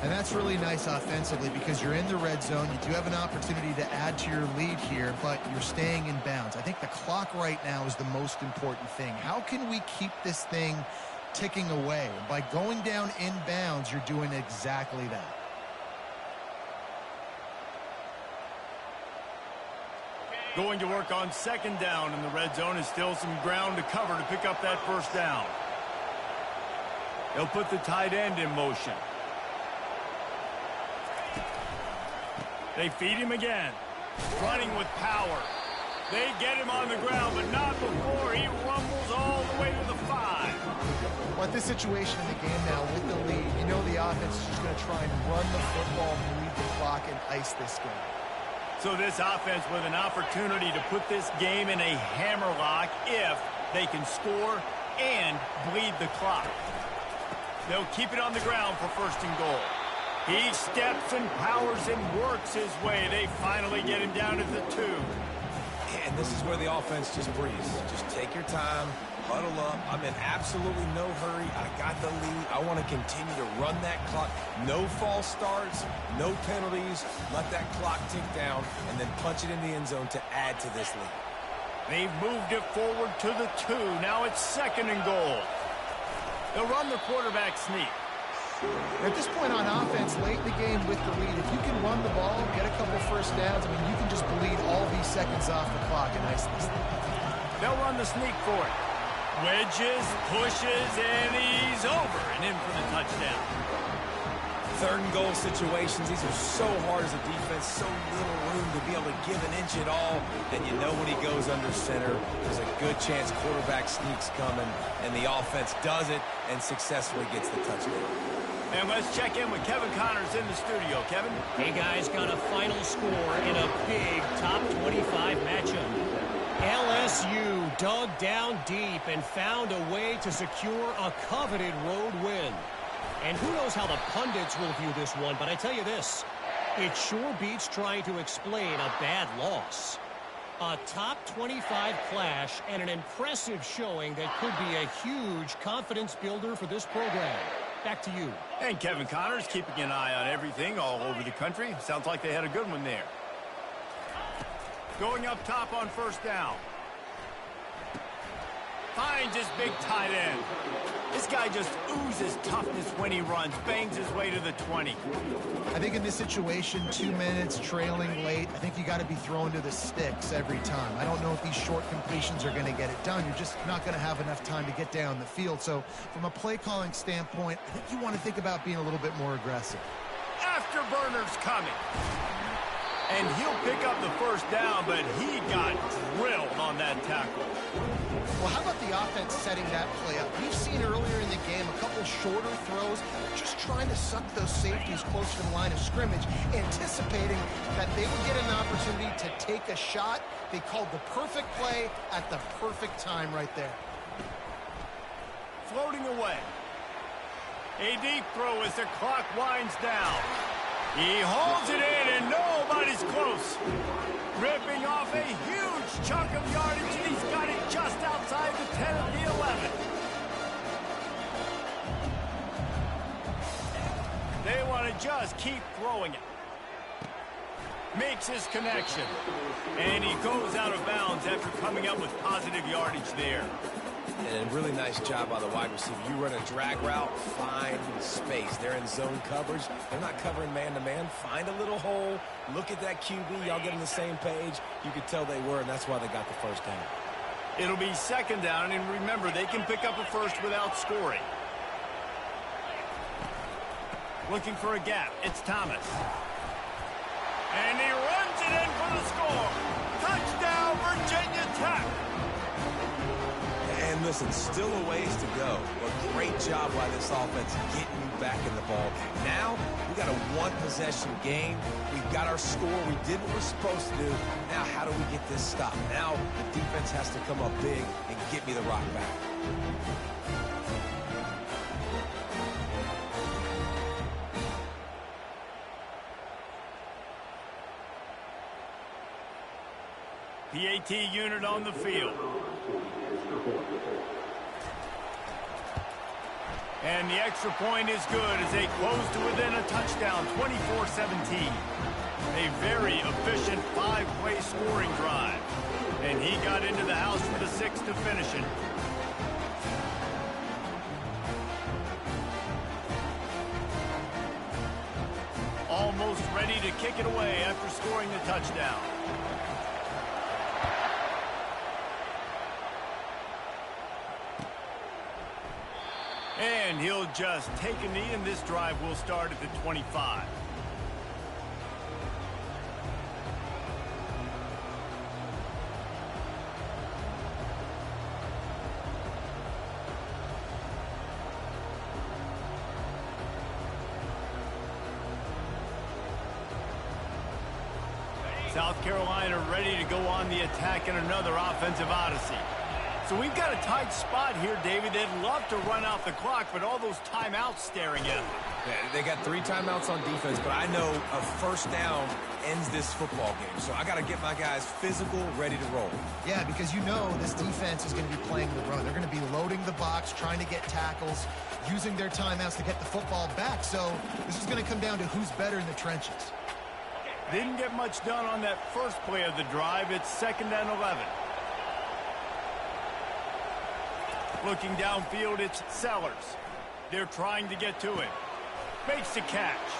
Speaker 2: And that's really nice offensively because you're in the red zone. You do have an opportunity to add to your lead here, but you're staying in bounds. I think the clock right now is the most important thing. How can we keep this thing ticking away? By going down in bounds, you're doing exactly that.
Speaker 1: Going to work on 2nd down in the red zone is still some ground to cover to pick up that first down. They'll put the tight end in motion. They feed him again. Running with power. They get him on the ground, but not before he rumbles all the way to the 5.
Speaker 2: Well, at this situation in the game now with the lead, you know the offense is just going to try and run the football, bleed the clock, and ice this game.
Speaker 1: So this offense with an opportunity to put this game in a hammerlock if they can score and bleed the clock. They'll keep it on the ground for 1st and goal. He steps and powers and works his way. They finally get him down to the 2.
Speaker 3: And this is where the offense just breathes. Just take your time, huddle up. I'm in absolutely no hurry. I got the lead. I want to continue to run that clock. No false starts, no penalties. Let that clock tick down and then punch it in the end zone to add to this lead.
Speaker 1: They've moved it forward to the 2. Now it's 2nd and goal. They'll run the quarterback sneak.
Speaker 2: At this point on offense, late in the game with the lead, if you can run the ball, get a couple first downs, I mean, you can just bleed all these seconds off the clock and ice this thing.
Speaker 1: They'll run the sneak for it. Wedges, pushes, and he's over and in for the touchdown.
Speaker 3: Third and goal situations, these are so hard as a defense, so little room to be able to give an inch at all. And you know when he goes under center, there's a good chance quarterback sneak's coming, and the offense does it and successfully gets the touchdown.
Speaker 1: And let's check in with Kevin Connors in the studio. Kevin?
Speaker 4: Hey, guys, got a final score in a big top 25 matchup. LSU dug down deep and found a way to secure a coveted road win. And who knows how the pundits will view this one, but I tell you this, it sure beats trying to explain a bad loss. A top 25 clash and an impressive showing that could be a huge confidence builder for this program. Back to you.
Speaker 1: And Kevin Connors keeping an eye on everything all over the country. Sounds like they had a good one there. Going up top on first down. Finds his big tight end. This guy just oozes toughness when he runs, bangs his way to the 20.
Speaker 2: I think in this situation, 2 minutes, trailing late, I think you got to be throwing to the sticks every time. I don't know if these short completions are going to get it done. You're just not going to have enough time to get down the field. So from a play calling standpoint, I think you want to think about being a little bit more aggressive.
Speaker 1: Afterburner's coming. And he'll pick up the first down, but he got drilled on that tackle.
Speaker 2: Well, how about the offense setting that play up? We've seen earlier in the game a couple shorter throws, just trying to suck those safeties closer to the line of scrimmage, anticipating that they would get an opportunity to take a shot. They called the perfect play at the perfect time right there.
Speaker 1: Floating away. A deep throw as the clock winds down. He holds it in, and nobody's close. Ripping off a huge chunk of yardage, and he's got it just outside the 10 of the 11. They want to just keep throwing it. Makes his connection. And he goes out of bounds after coming up with positive yardage there.
Speaker 3: And a really nice job by the wide receiver. You run a drag route, find space. They're in zone coverage. They're not covering man-to-man. Find a little hole. Look at that QB. Y'all get on the same page. You could tell they were, and that's why they got the first down.
Speaker 1: It'll be second down, and remember, they can pick up a first without scoring. Looking for a gap. It's Thomas. And he runs it in for the score. Touchdown, Virginia Tech.
Speaker 3: And listen, still a ways to go, but great job by this offense getting you back in the ball game. Now, we got a one-possession game. We've got our score. We did what we're supposed to do. Now, how do we get this stopped? Now, the defense has to come up big and get me the rock back.
Speaker 1: PAT unit on the field. And the extra point is good as they close to within a touchdown, 24-17. A very efficient five-play scoring drive. And he got into the house for the 6 to finish it. Almost ready to kick it away after scoring the touchdown. And he'll just take a knee, and this drive will start at the 25. South Carolina ready to go on the attack in another offensive odyssey. So we've got a tight spot here, David. They'd love to run out the clock, but all those timeouts staring at them.
Speaker 3: Yeah, they got 3 timeouts on defense, but I know a first down ends this football game. So I got to get my guys physical, ready to roll.
Speaker 2: Yeah, because you know this defense is going to be playing the run. They're going to be loading the box, trying to get tackles, using their timeouts to get the football back. So this is going to come down to who's better in the trenches.
Speaker 1: Didn't get much done on that first play of the drive. It's 2nd and 11. Looking downfield, it's Sellers. They're trying to get to him. Makes the catch.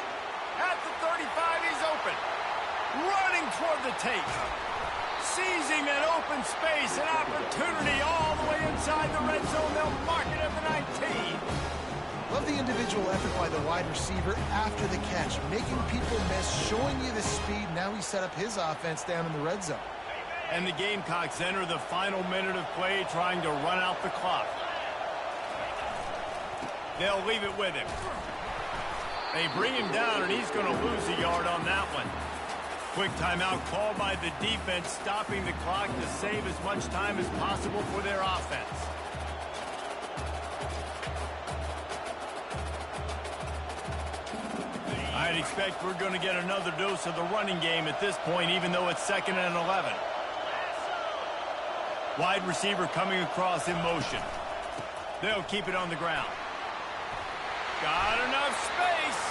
Speaker 1: At the 35, he's open. Running toward the tape. Seizing an open space, an opportunity all the way inside the red zone. They'll mark it at the 19.
Speaker 2: Love the individual effort by the wide receiver after the catch, making people miss, showing you the speed. Now he set up his offense down in the red zone.
Speaker 1: And the Gamecocks enter the final minute of play, trying to run out the clock. They'll leave it with him. They bring him down, and he's going to lose a yard on that one. Quick timeout called by the defense, stopping the clock to save as much time as possible for their offense. I'd expect we're going to get another dose of the running game at this point, even though it's 2nd and 11. Wide receiver coming across in motion. They'll keep it on the ground. Got enough space.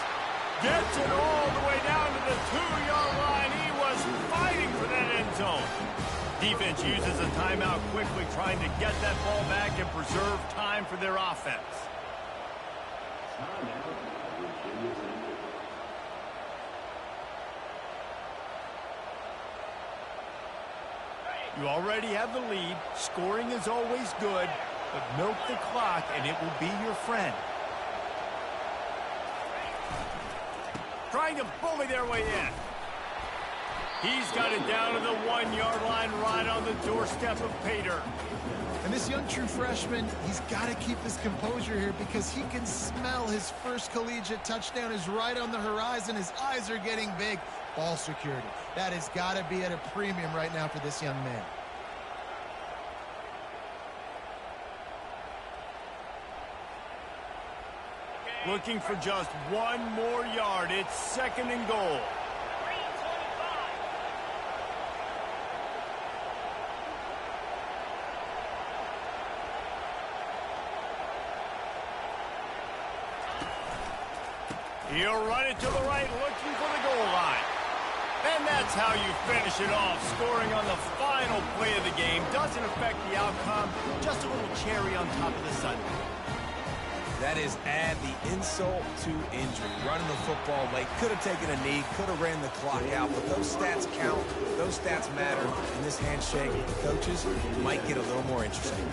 Speaker 1: Gets it all the way down to the 2-yard line. He was fighting for that end zone. Defense uses a timeout quickly, trying to get that ball back and preserve time for their offense. You already have the lead. Scoring is always good, but milk the clock and it will be your friend. Trying to bully their way in. He's got it down to the 1-yard line, right on the doorstep of Pater.
Speaker 2: And this young true freshman, he's got to keep his composure here because he can smell his first collegiate touchdown is right on the horizon. His eyes are getting big. Ball security. That has got to be at a premium right now for this young man.
Speaker 1: Looking for just one more yard. It's 2nd and goal. He'll run it to the right, looking for the goal line. And that's how you finish it off, scoring on the final play of the game. Doesn't affect the outcome, just a little cherry on top of the sundae.
Speaker 3: That is add the insult to injury. Running the football late, could have taken a knee, could have ran the clock out, but those stats count, those stats matter, and this handshake, the coaches might get a little more interesting.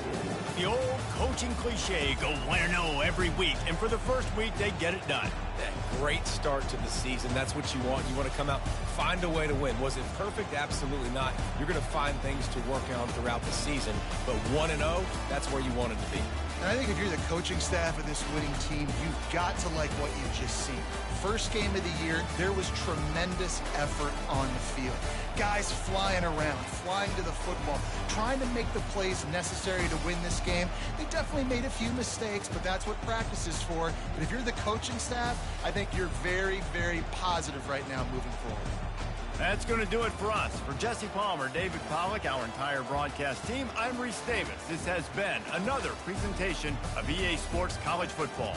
Speaker 1: The old coaching cliche, go 1-0 every week, and for the first week, they get it done.
Speaker 3: Great start to the season. That's what you want. You want to come out, find a way to win. Was it perfect? Absolutely not. You're going to find things to work on throughout the season, but 1-0, that's where you want it to be.
Speaker 2: And I think if you're the coaching staff of this winning team, you've got to like what you've just seen. First game of the year, there was tremendous effort on the field. Guys flying around, flying to the football, trying to make the plays necessary to win this game. They definitely made a few mistakes, but that's what practice is for. But if you're the coaching staff, I think you're very, very positive right now moving forward.
Speaker 1: That's going to do it for us. For Jesse Palmer, David Pollack, our entire broadcast team, I'm Reese Davis. This has been another presentation of EA Sports College Football.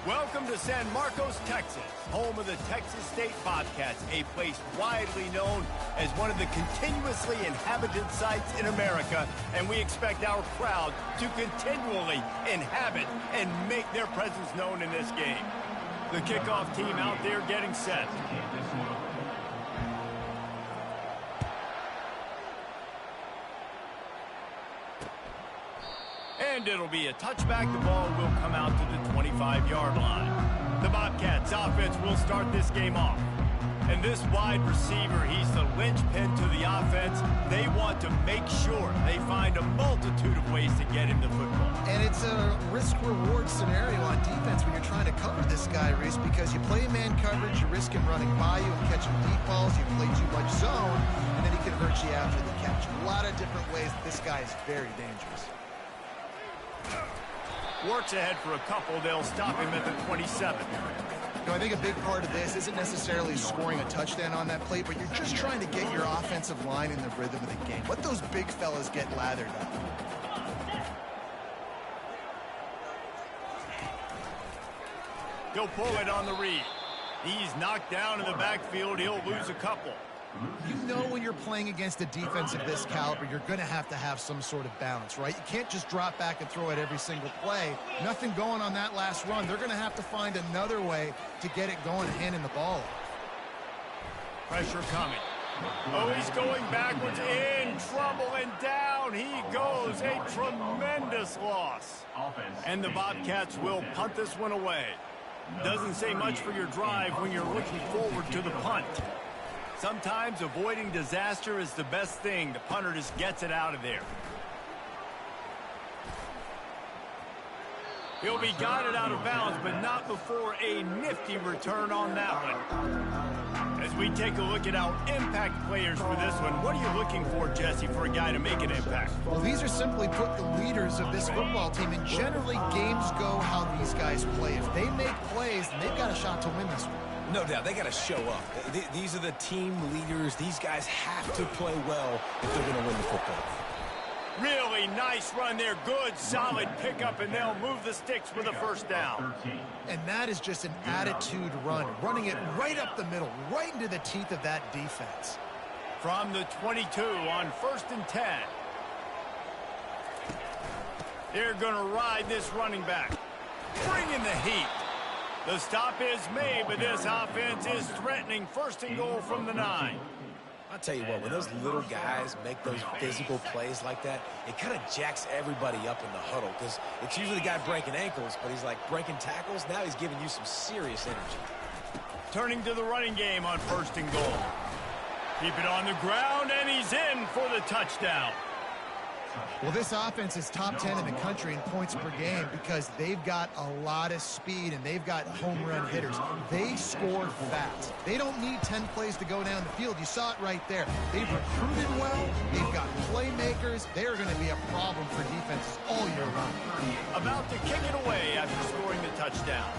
Speaker 1: Welcome to San Marcos, Texas, home of the Texas State Bobcats, a place widely known as one of the continuously inhabited sites in America, and we expect our crowd to continually inhabit and make their presence known in this game. The kickoff team out there getting set. And it'll be a touchback. The ball will come out to the 25-yard line. The Bobcats offense will start this game off. And this wide receiver, he's the linchpin to the offense. They want to make sure they find a multitude of ways to get him the football.
Speaker 2: And it's a risk-reward scenario on defense when you're trying to cover this guy, Reese, because you play man coverage, you risk him running by you and catching deep balls. You play too much zone, and then he can hurt you after the catch. A lot of different ways that this guy is very dangerous.
Speaker 1: Works ahead for a couple. They'll stop him at the 27.
Speaker 2: You know, I think a big part of this isn't necessarily scoring a touchdown on that play, but you're just trying to get your offensive line in the rhythm of the game. Let those big fellas get lathered up.
Speaker 1: He'll pull it on the read. He's knocked down in the backfield. He'll lose a couple.
Speaker 2: You know when you're playing against a defense of this caliber, you're going to have some sort of balance, right? You can't just drop back and throw it every single play. Nothing going on that last run. They're going to have to find another way to get it going, handing the ball off.
Speaker 1: Pressure coming. Oh, he's going backwards, in trouble, and down he goes. A tremendous loss. And the Bobcats will punt this one away. Doesn't say much for your drive when you're looking forward to the punt. Sometimes avoiding disaster is the best thing. The punter just gets it out of there. He'll be guided out of bounds, but not before a nifty return on that one. As we take a look at our impact players for this one, what are you looking for, Jesse, for a guy to make an impact?
Speaker 2: Well, these are simply put the leaders of this football team, and generally games go how these guys play. If they make plays, then they've got a shot to win this one.
Speaker 3: No doubt, they got to show up. These are the team leaders. These guys have to play well if they're going to win the football.
Speaker 1: Really nice run there. Good, solid pickup, and they'll move the sticks with a first down.
Speaker 2: And that is just an attitude run, running it right up the middle, right into the teeth of that defense.
Speaker 1: From the 22 on 1st and 10. They're going to ride this running back. Bring in the heat. The stop is made, but this offense is threatening. 1st and goal from the 9.
Speaker 3: I'll tell you what, when those little guys make those physical plays like that, it kind of jacks everybody up in the huddle because it's usually the guy breaking ankles, but he's like breaking tackles. Now he's giving you some serious energy.
Speaker 1: Turning to the running game on 1st and goal. Keep it on the ground, and he's in for the touchdown.
Speaker 2: Well, this offense is top 10 in the country in points per game because they've got a lot of speed and they've got home run hitters. They score fast. They don't need 10 plays to go down the field. You saw it right there. They've recruited well. They've got playmakers. They're going to be a problem for defenses all year round.
Speaker 1: About to kick it away after scoring the touchdown.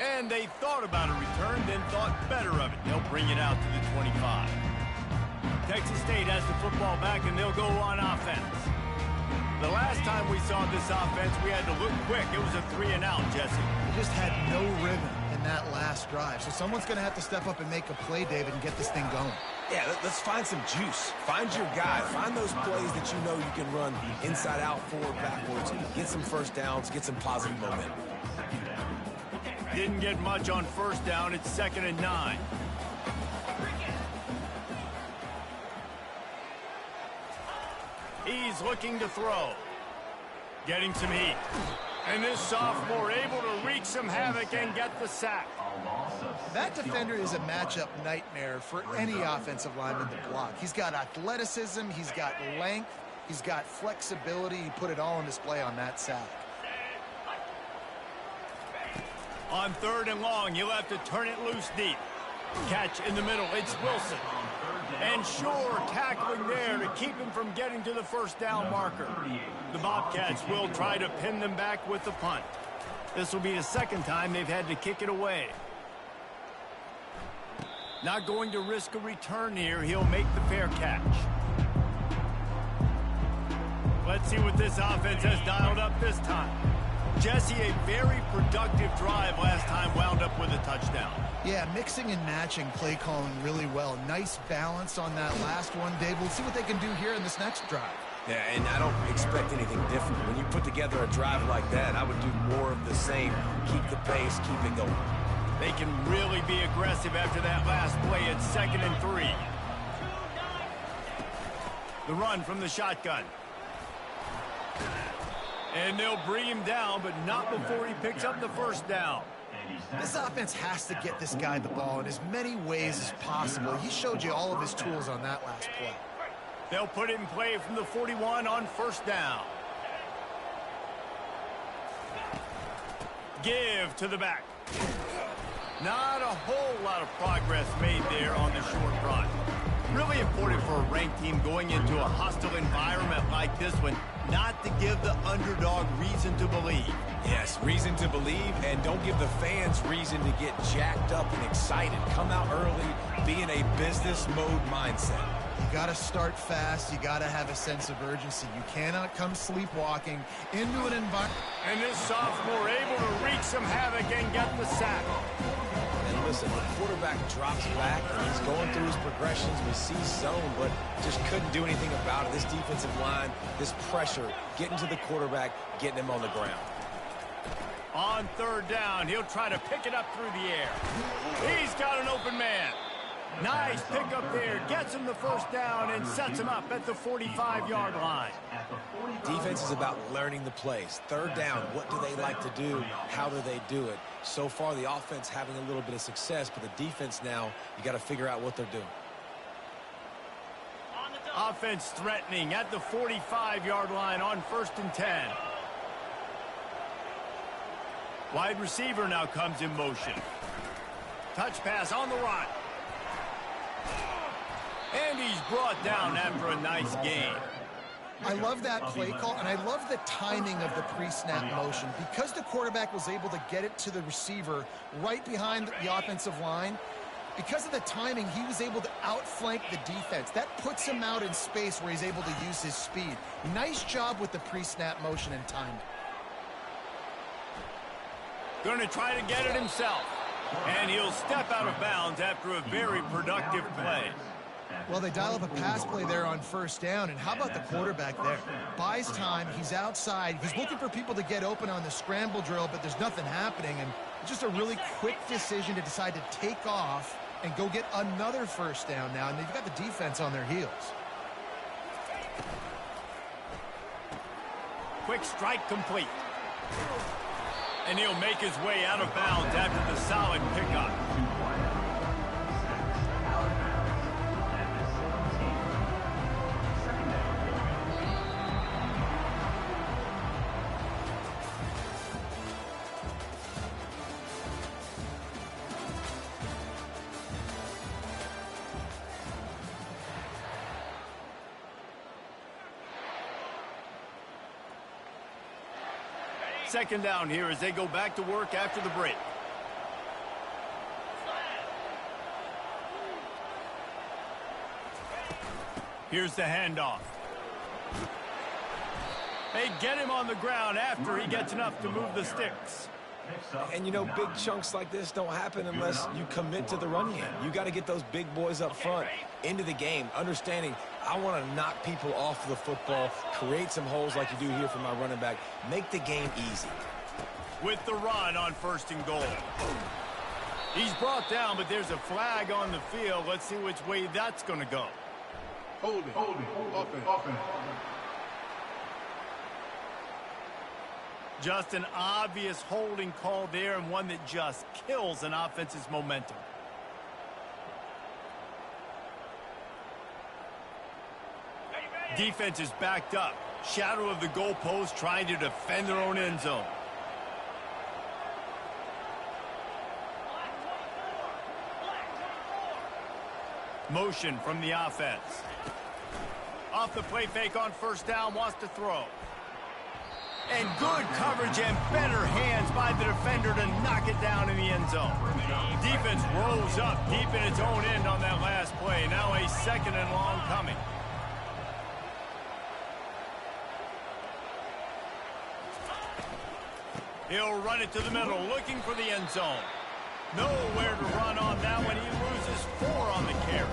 Speaker 1: And they thought about a return, then thought better of it. They'll bring it out to the 25. Texas State has the football back, and they'll go on offense. The last time we saw this offense, we had to look quick. It was a 3-and-out, Jesse.
Speaker 2: They just had no rhythm in that last drive. So someone's going to have to step up and make a play, David, and get this thing going.
Speaker 3: Yeah, let's find some juice. Find your guy. Find those plays that you know you can run inside out, forward, backwards. Get some first downs. Get some positive momentum.
Speaker 1: Didn't get much on 1st down. It's 2nd and 9. He's looking to throw. Getting some heat. And this sophomore able to wreak some havoc and get the sack.
Speaker 2: That defender is a matchup nightmare for any offensive lineman to block. He's got athleticism. He's got length. He's got flexibility. He put it all on display on that sack.
Speaker 1: On 3rd and long, he'll have to turn it loose deep. Catch in the middle. It's Wilson. And Shore tackling there to keep him from getting to the 1st down marker. The Bobcats will try to pin them back with the punt. This will be the 2nd time they've had to kick it away. Not going to risk a return here. He'll make the fair catch. Let's see what this offense has dialed up this time. Jesse, a very productive drive last time wound up with a touchdown.
Speaker 2: Yeah, mixing and matching play calling really well. Nice balance on that last one, Dave. We'll see what they can do here in this next drive.
Speaker 3: Yeah, and I don't expect anything different. When you put together a drive like that, I would do more of the same. Keep the pace, keep it going.
Speaker 1: They can really be aggressive after that last play. It's 2nd and 3. The run from the shotgun. And they'll bring him down, but not before he picks up the first down.
Speaker 2: This offense has to get this guy the ball in as many ways as possible. He showed you all of his tools on that last play.
Speaker 1: They'll put it in play from the 41 on 1st down. Give to the back. Not a whole lot of progress made there on the short run. Really important for a ranked team going into a hostile environment like this one, not to give the underdog reason to believe.
Speaker 3: Yes, reason to believe, and don't give the fans reason to get jacked up and excited. Come out early, be in a business mode mindset.
Speaker 2: You got to start fast. You got to have a sense of urgency. You cannot come sleepwalking into an environment.
Speaker 1: And this sophomore able to wreak some havoc and get the sack.
Speaker 3: And listen, the quarterback drops back, and he's going through his progressions. We see zone, but just couldn't do anything about it. This defensive line, this pressure, getting to the quarterback, getting him on the ground.
Speaker 1: On 3rd down, he'll try to pick it up through the air. He's got an open man. Nice pickup there. Gets him the 1st down and sets him up at the 45-yard line.
Speaker 3: Defense is about learning the plays. 3rd down, what do they like to do? How do they do it? So far, the offense having a little bit of success, but the defense now, you got to figure out what they're doing.
Speaker 1: Offense threatening at the 45-yard line on 1st and 10. Wide receiver now comes in motion. Touch pass on the run. And he's brought down after a nice gain.
Speaker 2: I love that play call, and I love the timing of the pre-snap motion. Because the quarterback was able to get it to the receiver right behind the offensive line, because of the timing, he was able to outflank the defense. That puts him out in space where he's able to use his speed. Nice job with the pre-snap motion and timing.
Speaker 1: Going to try to get it himself. And he'll step out of bounds after a very productive play.
Speaker 2: Well, they dial up a pass play there on 1st down, and how about the quarterback there? Buys time, he's outside, he's looking for people to get open on the scramble drill, but there's nothing happening, and it's just a really quick decision to decide to take off and go get another 1st down now, and they've got the defense on their heels.
Speaker 1: Quick strike complete. And he'll make his way out of bounds after the solid pickup. Second down here as they go back to work after the break. Here's the handoff. They get him on the ground after he gets enough to move the sticks.
Speaker 3: And, you know, big chunks like this don't happen unless you commit to the run game. You got to get those big boys up front into the game, understanding I want to knock people off the football, create some holes like you do here for my running back, make the game easy.
Speaker 1: With the run on 1st and goal. He's brought down, but there's a flag on the field. Let's see which way that's going to go.
Speaker 5: Holding, offense.
Speaker 1: Just an obvious holding call there, and one that just kills an offense's momentum. Defense is backed up. Shadow of the goalpost trying to defend their own end zone. Motion from the offense. Off the play fake on 1st down, wants to throw. And good coverage and better hands by the defender to knock it down in the end zone. Defense rose up deep in its own end on that last play. Now a 2nd and long coming. He'll run it to the middle, looking for the end zone. Nowhere to run on that one. He loses 4 on the carry.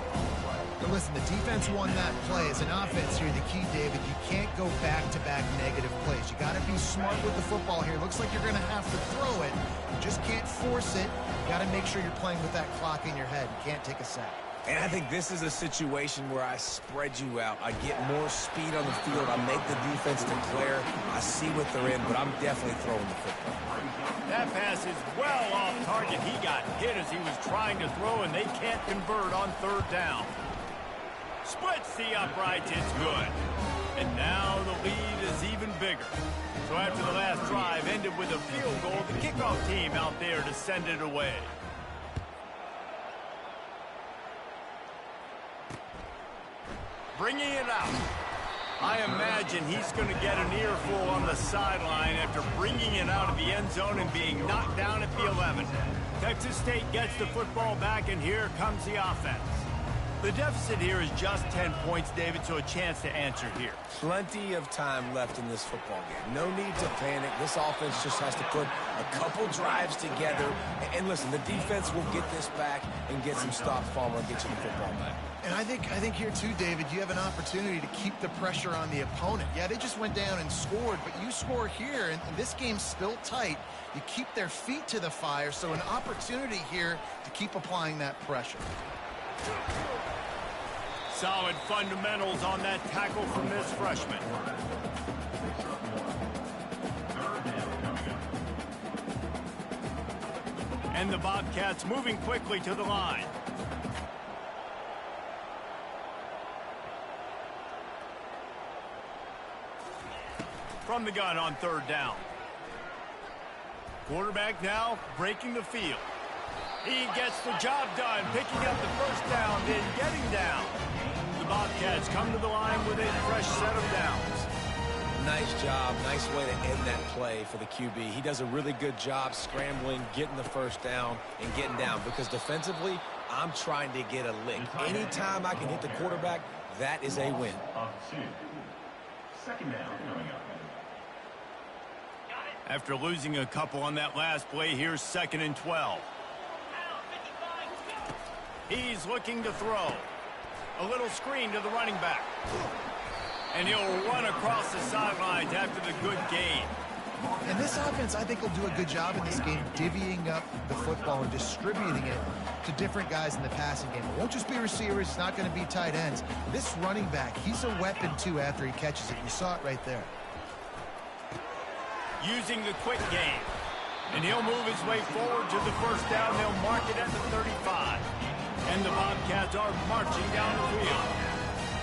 Speaker 2: But listen, the defense won that play. As an offense here, the key, David, you can't go back-to-back negative plays. You got to be smart with the football here. Looks like you're going to have to throw it. You just can't force it. You got to make sure you're playing with that clock in your head. You can't take a sack.
Speaker 3: And I think this is a situation where I spread you out. I get more speed on the field. I make the defense declare. I see what they're in, but I'm definitely throwing the football.
Speaker 1: That pass is well off target. He got hit as he was trying to throw, and they can't convert on 3rd down. Splits the uprights. It's good. And now the lead is even bigger. So after the last drive ended with a field goal, the kickoff team out there to send it away. Bringing it out. I imagine he's going to get an earful on the sideline after bringing it out of the end zone and being knocked down at the 11. Texas State gets the football back, and here comes the offense. The deficit here is just 10 points, David, so a chance to answer here.
Speaker 3: Plenty of time left in this football game. No need to panic. This offense just has to put a couple drives together. And listen, the defense will get this back and get some stops, Farmer, and get you the football back.
Speaker 2: And I think here, too, David, you have an opportunity to keep the pressure on the opponent. Yeah, they just went down and scored, but you score here, and this game's still tight. You keep their feet to the fire, so an opportunity here to keep applying that pressure.
Speaker 1: Solid fundamentals on that tackle from this freshman. And the Bobcats moving quickly to the line. From the gun on 3rd down. Quarterback now breaking the field. He gets the job done, picking up the 1st down, then getting down. The Bobcats come to the line with a fresh set of downs.
Speaker 3: Nice job. Nice way to end that play for the QB. He does a really good job scrambling, getting the 1st down, and getting down. Because defensively, I'm trying to get a lick. Anytime I can hit the quarterback, that is a win.
Speaker 5: 2nd down coming up.
Speaker 1: After losing a couple on that last play, here's 2nd and 12. He's looking to throw. A little screen to the running back. And he'll run across the sidelines after the good gain.
Speaker 2: And this offense, I think, will do a good job in this game divvying up the football and distributing it to different guys in the passing game. It won't just be receivers. It's not going to be tight ends. This running back, he's a weapon, too, after he catches it. You saw it right there.
Speaker 1: Using the quick game. And he'll move his way forward to the 1st down. They'll mark it at the 35. And the Bobcats are marching down the field.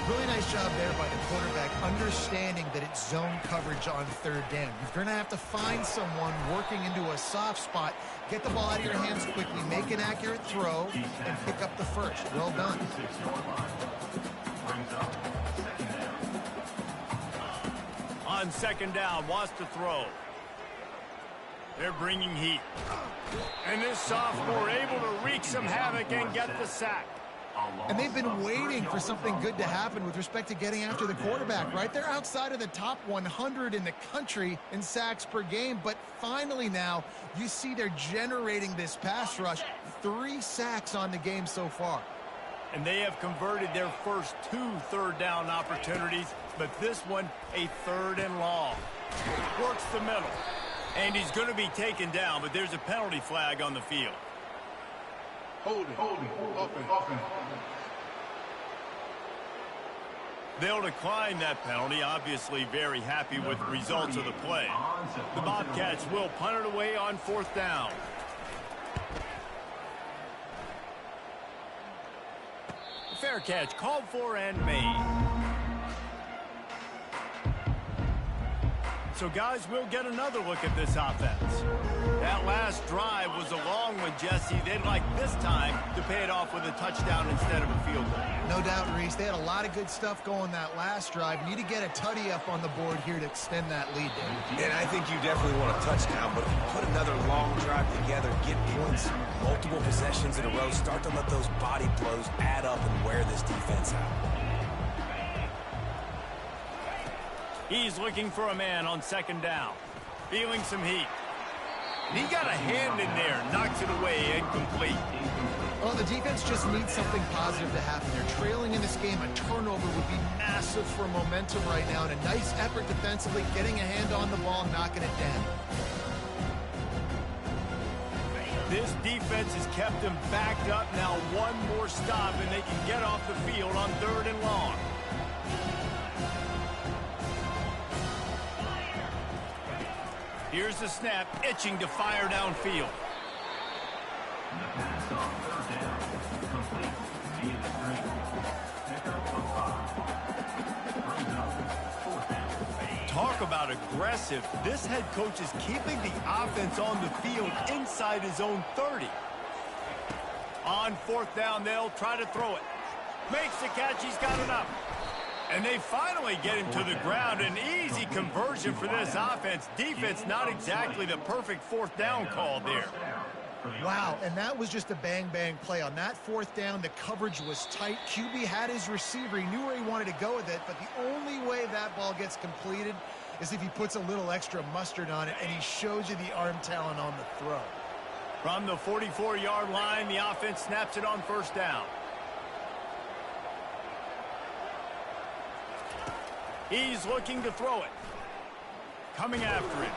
Speaker 2: Really nice job there by the quarterback, understanding that it's zone coverage on 3rd down. You're going to have to find someone working into a soft spot, get the ball out of your hands quickly, make an accurate throw, and pick up the 1st. Well done.
Speaker 1: On 2nd down, wants to throw. They're bringing heat. And this sophomore able to wreak some havoc and get the sack.
Speaker 2: And they've been waiting for something good to happen with respect to getting after the quarterback, right? They're outside of the top 100 in the country in sacks per game, but finally now you see they're generating this pass rush. 3 sacks on the game so far.
Speaker 1: And they have converted their first 2 3rd down opportunities, but this one a 3rd and long. Works the middle. And he's going to be taken down, but there's a penalty flag on the field.
Speaker 5: Holding, offense.
Speaker 1: They'll decline that penalty, obviously very happy with the results of the play. The Bobcats will punt it away on 4th down. Fair catch called for and made. So, guys, we'll get another look at this offense. That last drive was a long one, Jesse. They'd like this time to pay it off with a touchdown instead of a field goal.
Speaker 2: No doubt, Reese. They had a lot of good stuff going that last drive. Need to get a tutty up on the board here to extend that lead, Dave.
Speaker 3: And I think you definitely want a touchdown, but if you put another long drive together, get points, multiple possessions in a row, start to let those body blows add up and wear this defense out.
Speaker 1: He's looking for a man on 2nd down. Feeling some heat. And he got a hand in there, knocks it away, incomplete.
Speaker 2: Well, the defense just needs something positive to happen. They're trailing in this game. A turnover would be massive for momentum right now. And a nice effort defensively, getting a hand on the ball, knocking it down.
Speaker 1: This defense has kept them backed up. Now one more stop, and they can get off the field on 3rd and long. Here's the snap, itching to fire downfield. Talk about aggressive. This head coach is keeping the offense on the field inside his own 30. On 4th down, they'll try to throw it. Makes the catch, he's got enough. And they finally get him to the ground. An easy conversion for this offense. Defense, not exactly the perfect 4th down call there.
Speaker 2: Wow, and that was just a bang-bang play. On that 4th down, the coverage was tight. QB had his receiver. He knew where he wanted to go with it, but the only way that ball gets completed is if he puts a little extra mustard on it, and he shows you the arm talent on the throw.
Speaker 1: From the 44-yard line, the offense snaps it on 1st down. He's looking to throw it. Coming after it.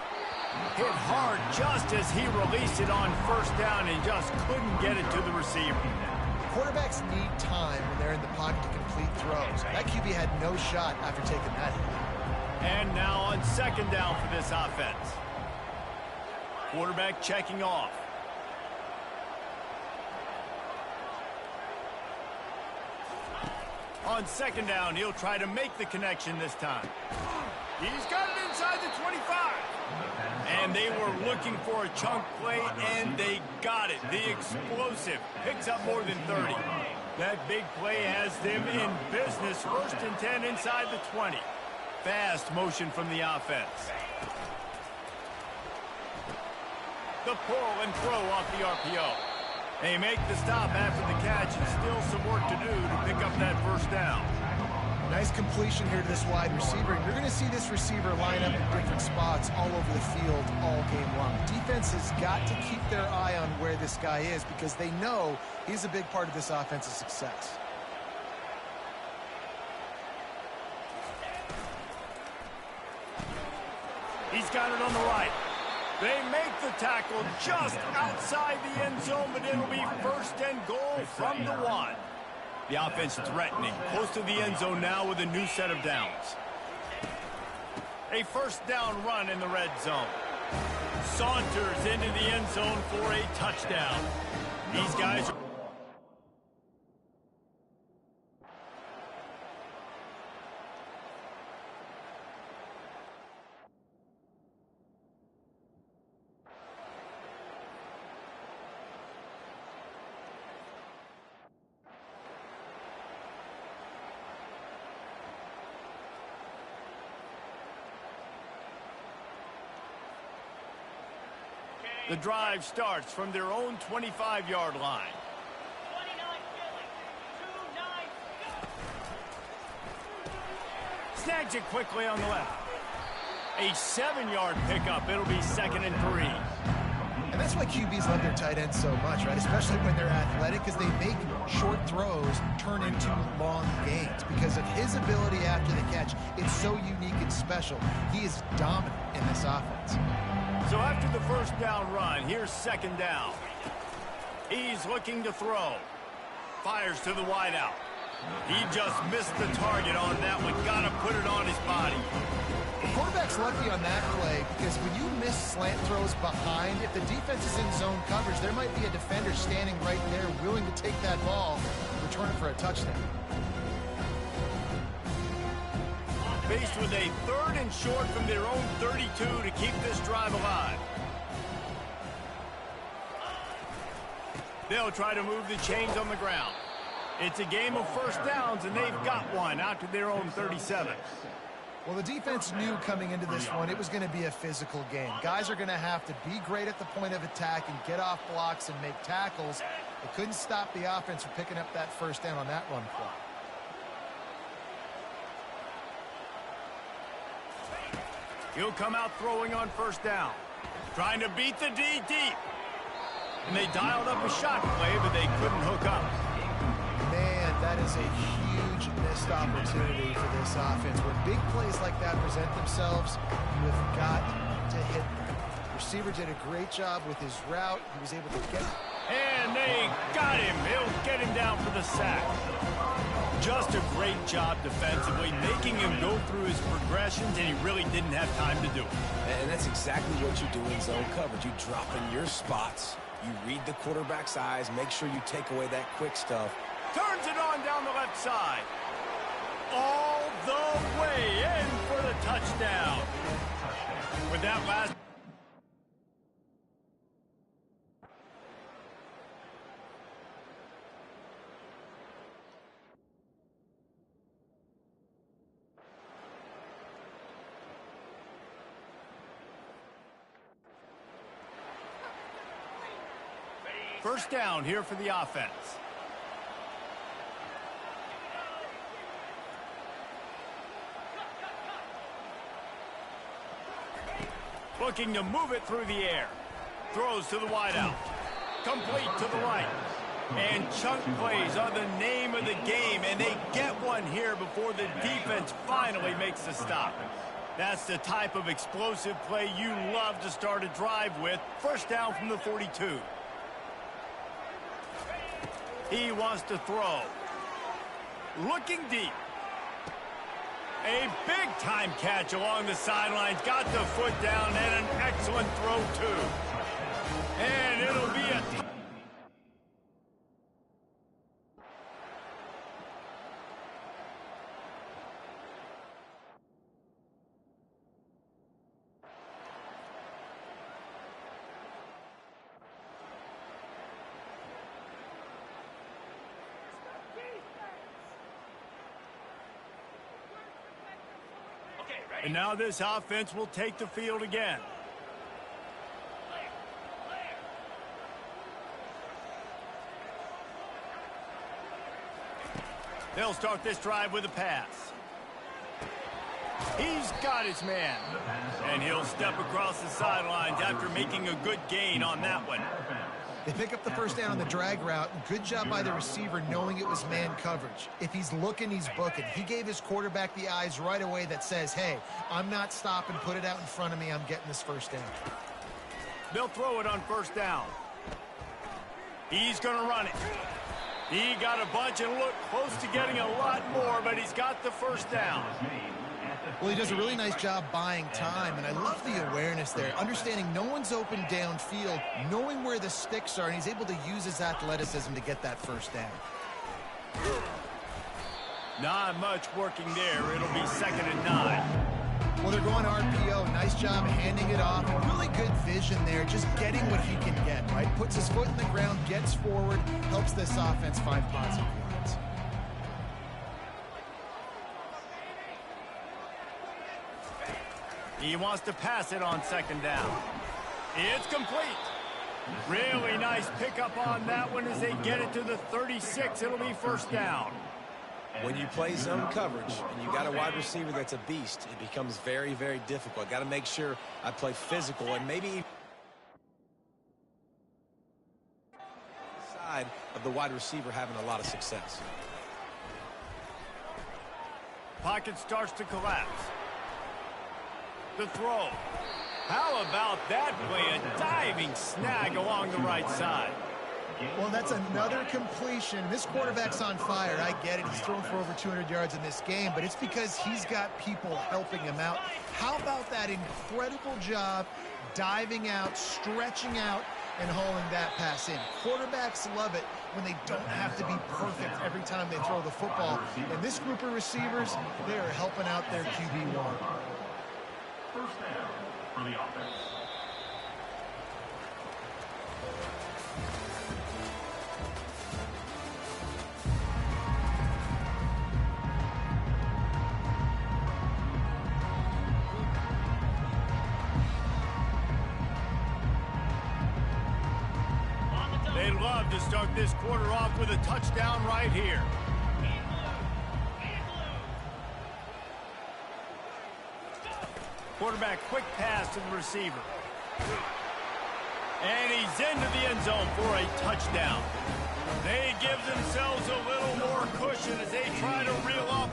Speaker 1: Hit hard just as he released it on 1st down and just couldn't get it to the receiver.
Speaker 2: Quarterbacks need time when they're in the pocket to complete throws. That QB had no shot after taking that hit.
Speaker 1: And now on 2nd down for this offense. Quarterback checking off. On 2nd down, he'll try to make the connection this time. He's got it inside the 25. And they were looking for a chunk play, and they got it. The explosive picks up more than 30. That big play has them in business. 1st and 10 inside the 20. Fast motion from the offense. The pull and throw off the RPO. They make the stop after the catch, and still some work to do to pick up that 1st down.
Speaker 2: Nice completion here to this wide receiver. You're going to see this receiver line up in different spots all over the field all game long. Defense has got to keep their eye on where this guy is because they know he's a big part of this offense's success.
Speaker 1: He's got it on the right. They make the tackle just outside the end zone, but it'll be 1st and goal from the 1. The offense threatening, close to the end zone now with a new set of downs. A 1st down run in the red zone. Saunters into the end zone for a touchdown. These guys are... The drive starts from their own 25-yard line. 29, snags it quickly on the left. A 7-yard pickup. It'll be 2nd and 3.
Speaker 2: And that's why QBs love their tight ends so much, right? Especially when they're athletic, because they make short throws turn into long gains. Because of his ability after the catch, it's so unique and special. He is dominant in this offense.
Speaker 1: So after the 1st down run, here's 2nd down. He's looking to throw. Fires to the wideout. He just missed the target on that one. Got to put it on his body.
Speaker 2: The quarterback's lucky on that play because when you miss slant throws behind, if the defense is in zone coverage, there might be a defender standing right there willing to take that ball and return it for a touchdown.
Speaker 1: Faced with a 3rd and short from their own 32 to keep this drive alive. They'll try to move the chains on the ground. It's a game of 1st downs, and they've got one out to their own 37.
Speaker 2: Well, the defense knew coming into this one it was going to be a physical game. Guys are going to have to be great at the point of attack and get off blocks and make tackles. They couldn't stop the offense from picking up that 1st down on that run play.
Speaker 1: He'll come out throwing on 1st down. Trying to beat the D deep. And they dialed up a shot play, but they couldn't hook up.
Speaker 2: Man, that is a huge missed opportunity for this offense. When big plays like that present themselves, you have got to hit them. The receiver did a great job with his route. He was able to get...
Speaker 1: And they got him. He'll get him down for the sack. Just a great job defensively, making him go through his progressions, and he really didn't have time to do it.
Speaker 3: And that's exactly what you do in zone coverage. You drop in your spots. You read the quarterback's eyes. Make sure you take away that quick stuff.
Speaker 1: Turns it on down the left side. All the way in for the touchdown. With that last... First down here for the offense. Looking to move it through the air. Throws to the wideout. Complete to the right. And chunk plays are the name of the game, and they get one here before the defense finally makes the stop. That's the type of explosive play you love to start a drive with. First down from the 42. He wants to throw. Looking deep. A big-time catch along the sidelines. Got the foot down and an excellent throw, too. And it'll be a... And now this offense will take the field again. They'll start this drive with a pass. He's got his man. And he'll step across the sidelines after making a good gain on that one.
Speaker 2: They pick up the first down on the drag route. Good job by the receiver knowing it was man coverage. If he's looking, he's booking. He gave his quarterback the eyes right away that says, hey, I'm not stopping. Put it out in front of me. I'm getting this first down.
Speaker 1: They'll throw it on first down. He's going to run it. He got a bunch and looked close to getting a lot more, but he's got the first down.
Speaker 2: Well, he does a really nice job buying time, and I love the awareness there. Understanding no one's open downfield, knowing where the sticks are, and he's able to use his athleticism to get that first down.
Speaker 1: Not much working there. It'll be 2nd and 9.
Speaker 2: Well, they're going RPO. Nice job handing it off. Really good vision there, just getting what he can get, right? Puts his foot in the ground, gets forward, helps this offense find positive yards.
Speaker 1: He wants to pass it on 2nd down. It's complete. Really nice pickup on that one as they get it to the 36. It'll be first down.
Speaker 3: When you play zone coverage and you got a wide receiver that's a beast, it becomes very, very difficult. Got to make sure I play physical and maybe side of the wide receiver having a lot of success.
Speaker 1: Pocket starts to collapse. The throw. How about that play? A diving snag along the right side.
Speaker 2: Well, that's another completion. This quarterback's on fire. I get it. He's thrown for over 200 yards in this game, but it's because he's got people helping him out. How about that incredible job diving out, stretching out, and hauling that pass in? Quarterbacks love it when they don't have to be perfect every time they throw the football. And this group of receivers, they are helping out their QB1.
Speaker 5: First down for the offense.
Speaker 1: They love to start this quarter off with a touchdown right here. Quarterback quick pass to the receiver. And he's into the end zone for a touchdown. They give themselves a little more cushion as they try to reel off.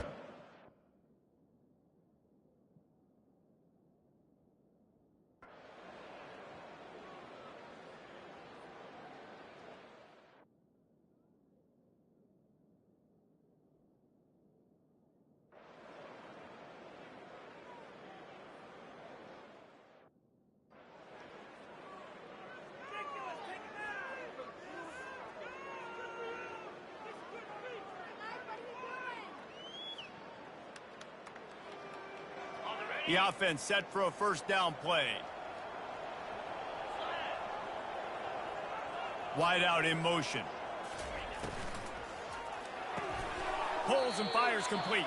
Speaker 1: The offense set for a first down play. Wide out in motion. Pulls and fires complete.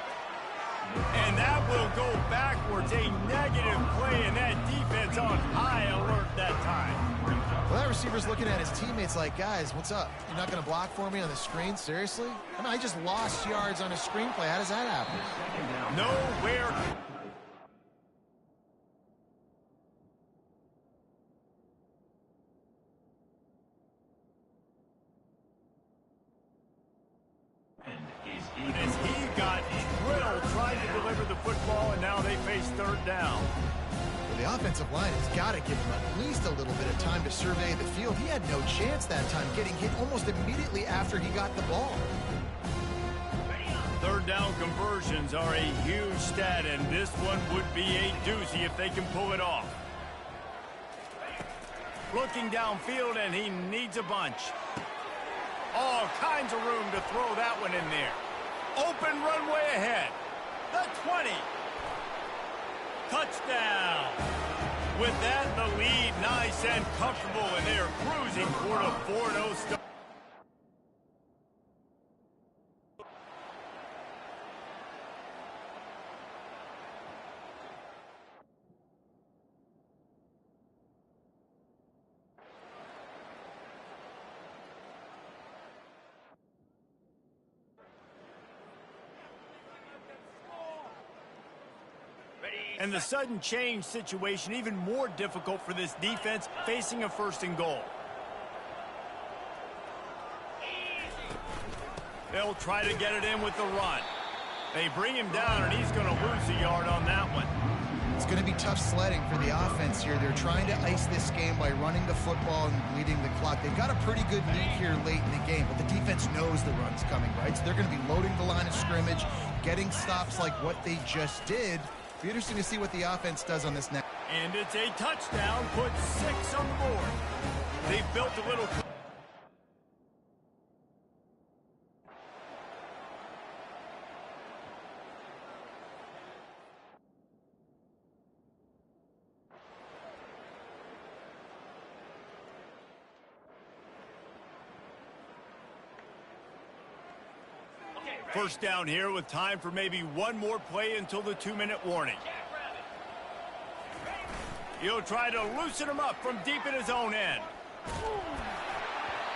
Speaker 1: And that will go backwards. A negative play, and that defense on high alert that time.
Speaker 2: Well, that receiver's looking at his teammates like, guys, what's up? You're not going to block for me on the screen? Seriously? I mean, I just lost yards on a screenplay. How does that happen?
Speaker 1: Nowhere. As he got drilled trying to deliver the football, and now they face third down.
Speaker 2: Well, the offensive line has got to give him at least a little bit of time to survey the field. He had no chance that time, getting hit almost immediately after he got the ball.
Speaker 1: Third down conversions are a huge stat, and this one would be a doozy if they can pull it off. Looking downfield, and he needs a bunch. All kinds of room to throw that one in there. Open runway ahead. The 20. Touchdown. With that, the lead nice and comfortable, and they are cruising toward a 4-0 start. And the sudden change situation even more difficult for this defense facing a first and goal. They'll try to get it in with the run. They bring him down, and he's going to lose a yard on that one.
Speaker 2: It's going to be tough sledding for the offense here. They're trying to ice this game by running the football and bleeding the clock. They've got a pretty good lead here late in the game, but the defense knows the run's coming, right? So they're going to be loading the line of scrimmage, getting stops like what they just did. Be interesting to see what the offense does on this next.
Speaker 1: And it's a touchdown, put 6 on the board. They've built a little. First down here with time for maybe one more play until the 2-minute warning. He'll try to loosen him up from deep in his own end.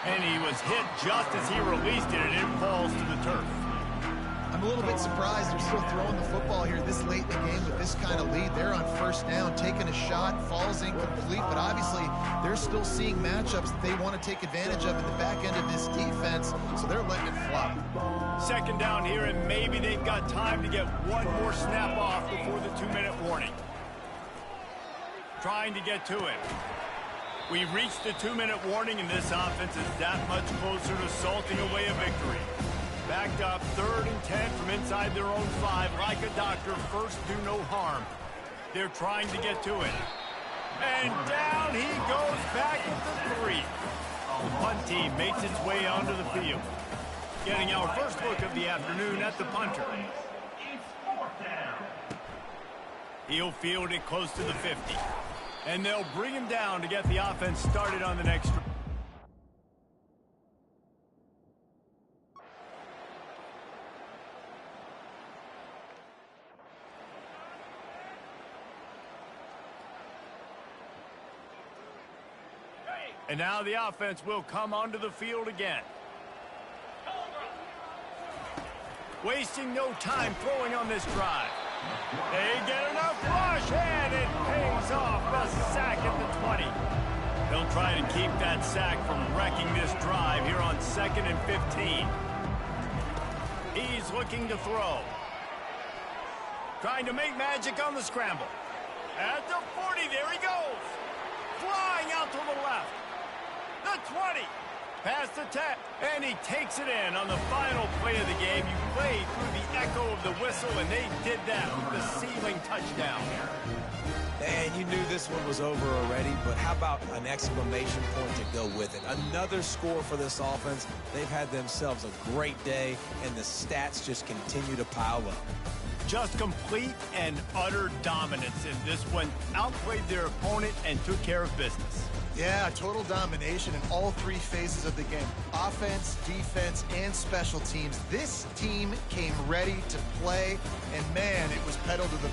Speaker 1: And he was hit just as he released it, and it falls to the turf.
Speaker 2: I'm a little bit surprised they're still throwing the football here this late in the game with this kind of lead. They're on first down, taking a shot, falls incomplete, but obviously they're still seeing matchups that they want to take advantage of at the back end of this defense, so they're letting it fly.
Speaker 1: Second down here, and maybe they've got time to get one more snap off before the 2-minute warning. Trying to get to it. We've reached the 2-minute warning, and this offense is that much closer to salting away a victory. Backed up, 3rd and 10 from inside their own 5. Like a doctor, first do no harm. They're trying to get to it. And down he goes back at the 3. The punt team makes its way onto the field. Getting our first look of the afternoon at the punter. He'll field it close to the 50. And they'll bring him down to get the offense started on the next. And now the offense will come onto the field again. Wasting no time throwing on this drive. They get enough rush, and it pays off. The sack at the 20. He'll try to keep that sack from wrecking this drive here on 2nd and 15. He's looking to throw. Trying to make magic on the scramble. At the 40, there he goes. Flying out to the left. The 20. Past the 10. And he takes it in on the final play of the game. You played through the echo of the whistle, and they did that with the ceiling touchdown.
Speaker 3: And you knew this one was over already, but how about an exclamation point to go with it? Another score for this offense. They've had themselves a great day, and the stats just continue to pile up.
Speaker 1: Just complete and utter dominance in this one. Outplayed their opponent and took care of business.
Speaker 2: Yeah, total domination in all three phases of the game. Offense, defense, and special teams. This team came ready to play, and man, it was pedal to the